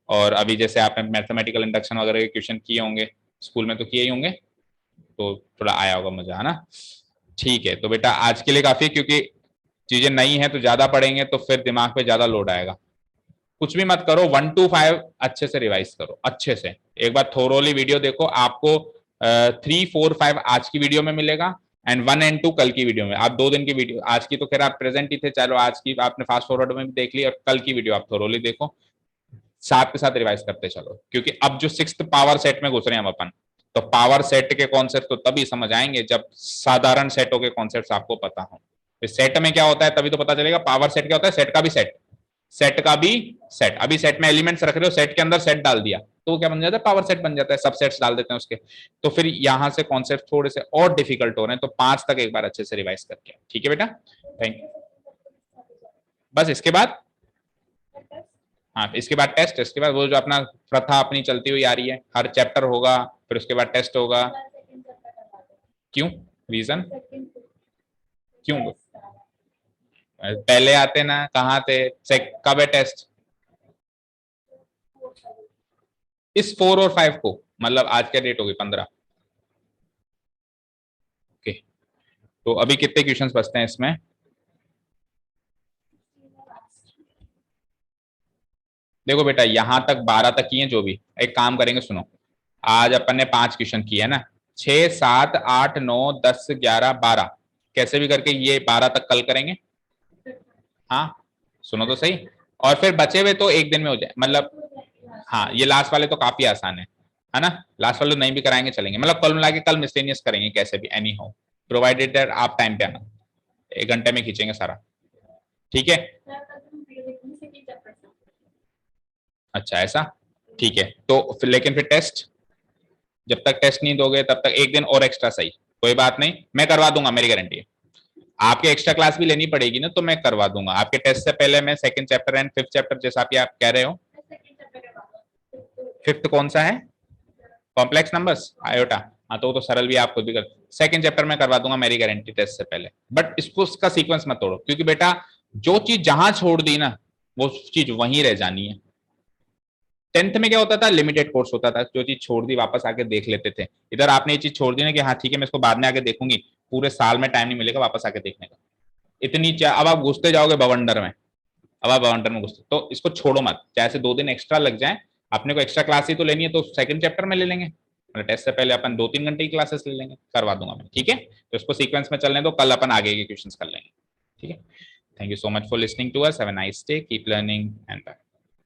और अभी जैसे आपने मैथमेटिकल इंडक्शन वगैरह के क्वेश्चन किए होंगे, स्कूल में तो किए ही होंगे, तो थोड़ा आया होगा मजा, है ना। ठीक है, तो बेटा आज के लिए काफी, क्योंकि चीजें नई हैं तो ज्यादा पढ़ेंगे तो फिर दिमाग पे ज्यादा लोड आएगा। कुछ भी मत करो, 1 to 5 अच्छे से रिवाइज करो, अच्छे से एक बार थोरोली वीडियो देखो। आपको 3, 4, 5 आज की वीडियो में मिलेगा एंड 1 and 2 कल की वीडियो में। आप 2 दिन की वीडियो, आज की तो खैर आप प्रेजेंट ही थे, चलो आज की आपने फास्ट फॉरवर्ड में भी देख ली, और कल की वीडियो आप थोरोली देखो, साथ के साथ रिवाइज करते चलो, क्योंकि अब जो 6th पावर सेट में घुस रहे हैं हम अपन, तो पावर सेट के कॉन्सेप्ट तो तभी समझ आएंगे जब साधारण सेटों के कॉन्सेप्ट आपको पता हो। सेट में क्या होता है तभी तो पता चलेगा। पावर सेट क्या होता है, सेट का भी सेट, सेट का भी सेट। अभी सेट में एलिमेंट्स रख रहे हो, सेट के अंदर सेट डाल दिया तो वो क्या बन जाता है, पावर सेट बन जाता है, सब सेट्स डाल देते हैं उसके। तो फिर यहां से कॉन्सेप्ट थोड़े से और डिफिकल्ट हो रहे हैं, तो 5 तक एक बार अच्छे से रिवाइज करके। ठीक है बेटा, थैंक यू। बस इसके बाद, हाँ इसके बाद टेस्ट, इसके बाद वो जो अपना प्रथा अपनी चलती हुई आ रही है, हर चैप्टर होगा फिर उसके बाद टेस्ट होगा। क्यों, रीजन क्यों? पहले आते ना, कहाँ थे, कब है टेस्ट? इस 4 और 5 को, मतलब आज क्या डेट होगी, 15। ओके, तो अभी कितने क्वेश्चंस बचते हैं इसमें? देखो बेटा यहां तक 12 तक किए जो भी, एक काम करेंगे सुनो, आज अपन ने 5 क्वेश्चन किए ना, 6, 7, 8, 9, 10, 11, 12, कैसे भी करके ये 12 तक कल करेंगे। हाँ सुनो तो सही, और फिर बचे हुए तो एक दिन में हो जाए, मतलब हाँ ये लास्ट वाले तो काफी आसान है ना, लास्ट वाले नहीं भी कराएंगे चलेंगे, मतलब कल मिला के कल मिसलेनियस करेंगे कैसे भी, एनी हो, प्रोवाइडेड दैट आप टाइम पे आना, 1 घंटे में खींचेंगे सारा। ठीक है, अच्छा ऐसा, ठीक है, तो फिर लेकिन फिर टेस्ट, जब तक टेस्ट नहीं दोगे तब तक 1 दिन और एक्स्ट्रा सही, कोई बात नहीं, मैं करवा दूंगा, मेरी गारंटी है। आपके एक्स्ट्रा क्लास भी लेनी पड़ेगी ना, तो मैं करवा दूंगा आपके टेस्ट से पहले। मैं 2nd chapter and 5th chapter, जैसा आप कह रहे हो, 5th कौन सा है, कॉम्प्लेक्स नंबर्स, आयोटा, हाँ तो वो तो सरल भी आप खुद भी कर, 2nd चैप्टर में करवा दूंगा, मेरी गारंटी, टेस्ट से पहले। बट इसको उसका सीक्वेंस मत तोड़ो, क्योंकि बेटा जो चीज जहां छोड़ दी ना वो चीज वहीं रह जानी है। 10th में क्या होता था, लिमिटेड कोर्स होता था, जो चीज छोड़ दी वापस आके देख लेते थे। इधर आपने ये चीज छोड़ दी ना कि हाँ ठीक है मैं इसको बाद में आके देखूंगी, पूरे साल में टाइम नहीं मिलेगा वापस आके देखने का, इतनी अब आप घुसते जाओगे बवंडर में, अब आप बवंडर में घुसते, तो इसको छोड़ो मत, चाहे से 2 दिन एक्स्ट्रा लग जाए, अपने को एक्स्ट्रा क्लास ही तो लेनी है, तो 2nd चैप्टर में ले लेंगे, मतलब टेस्ट से पहले अपन 2-3 घंटे की क्लासेस ले लेंगे, करवा दूंगा मैं। ठीक है, तो इसको सीक्वेंस में चलने दो, कल अपन आगे के क्वेश्चंस कर लेंगे। ठीक है, thank you so much for listening to us, have a nice day, keep learning and bye.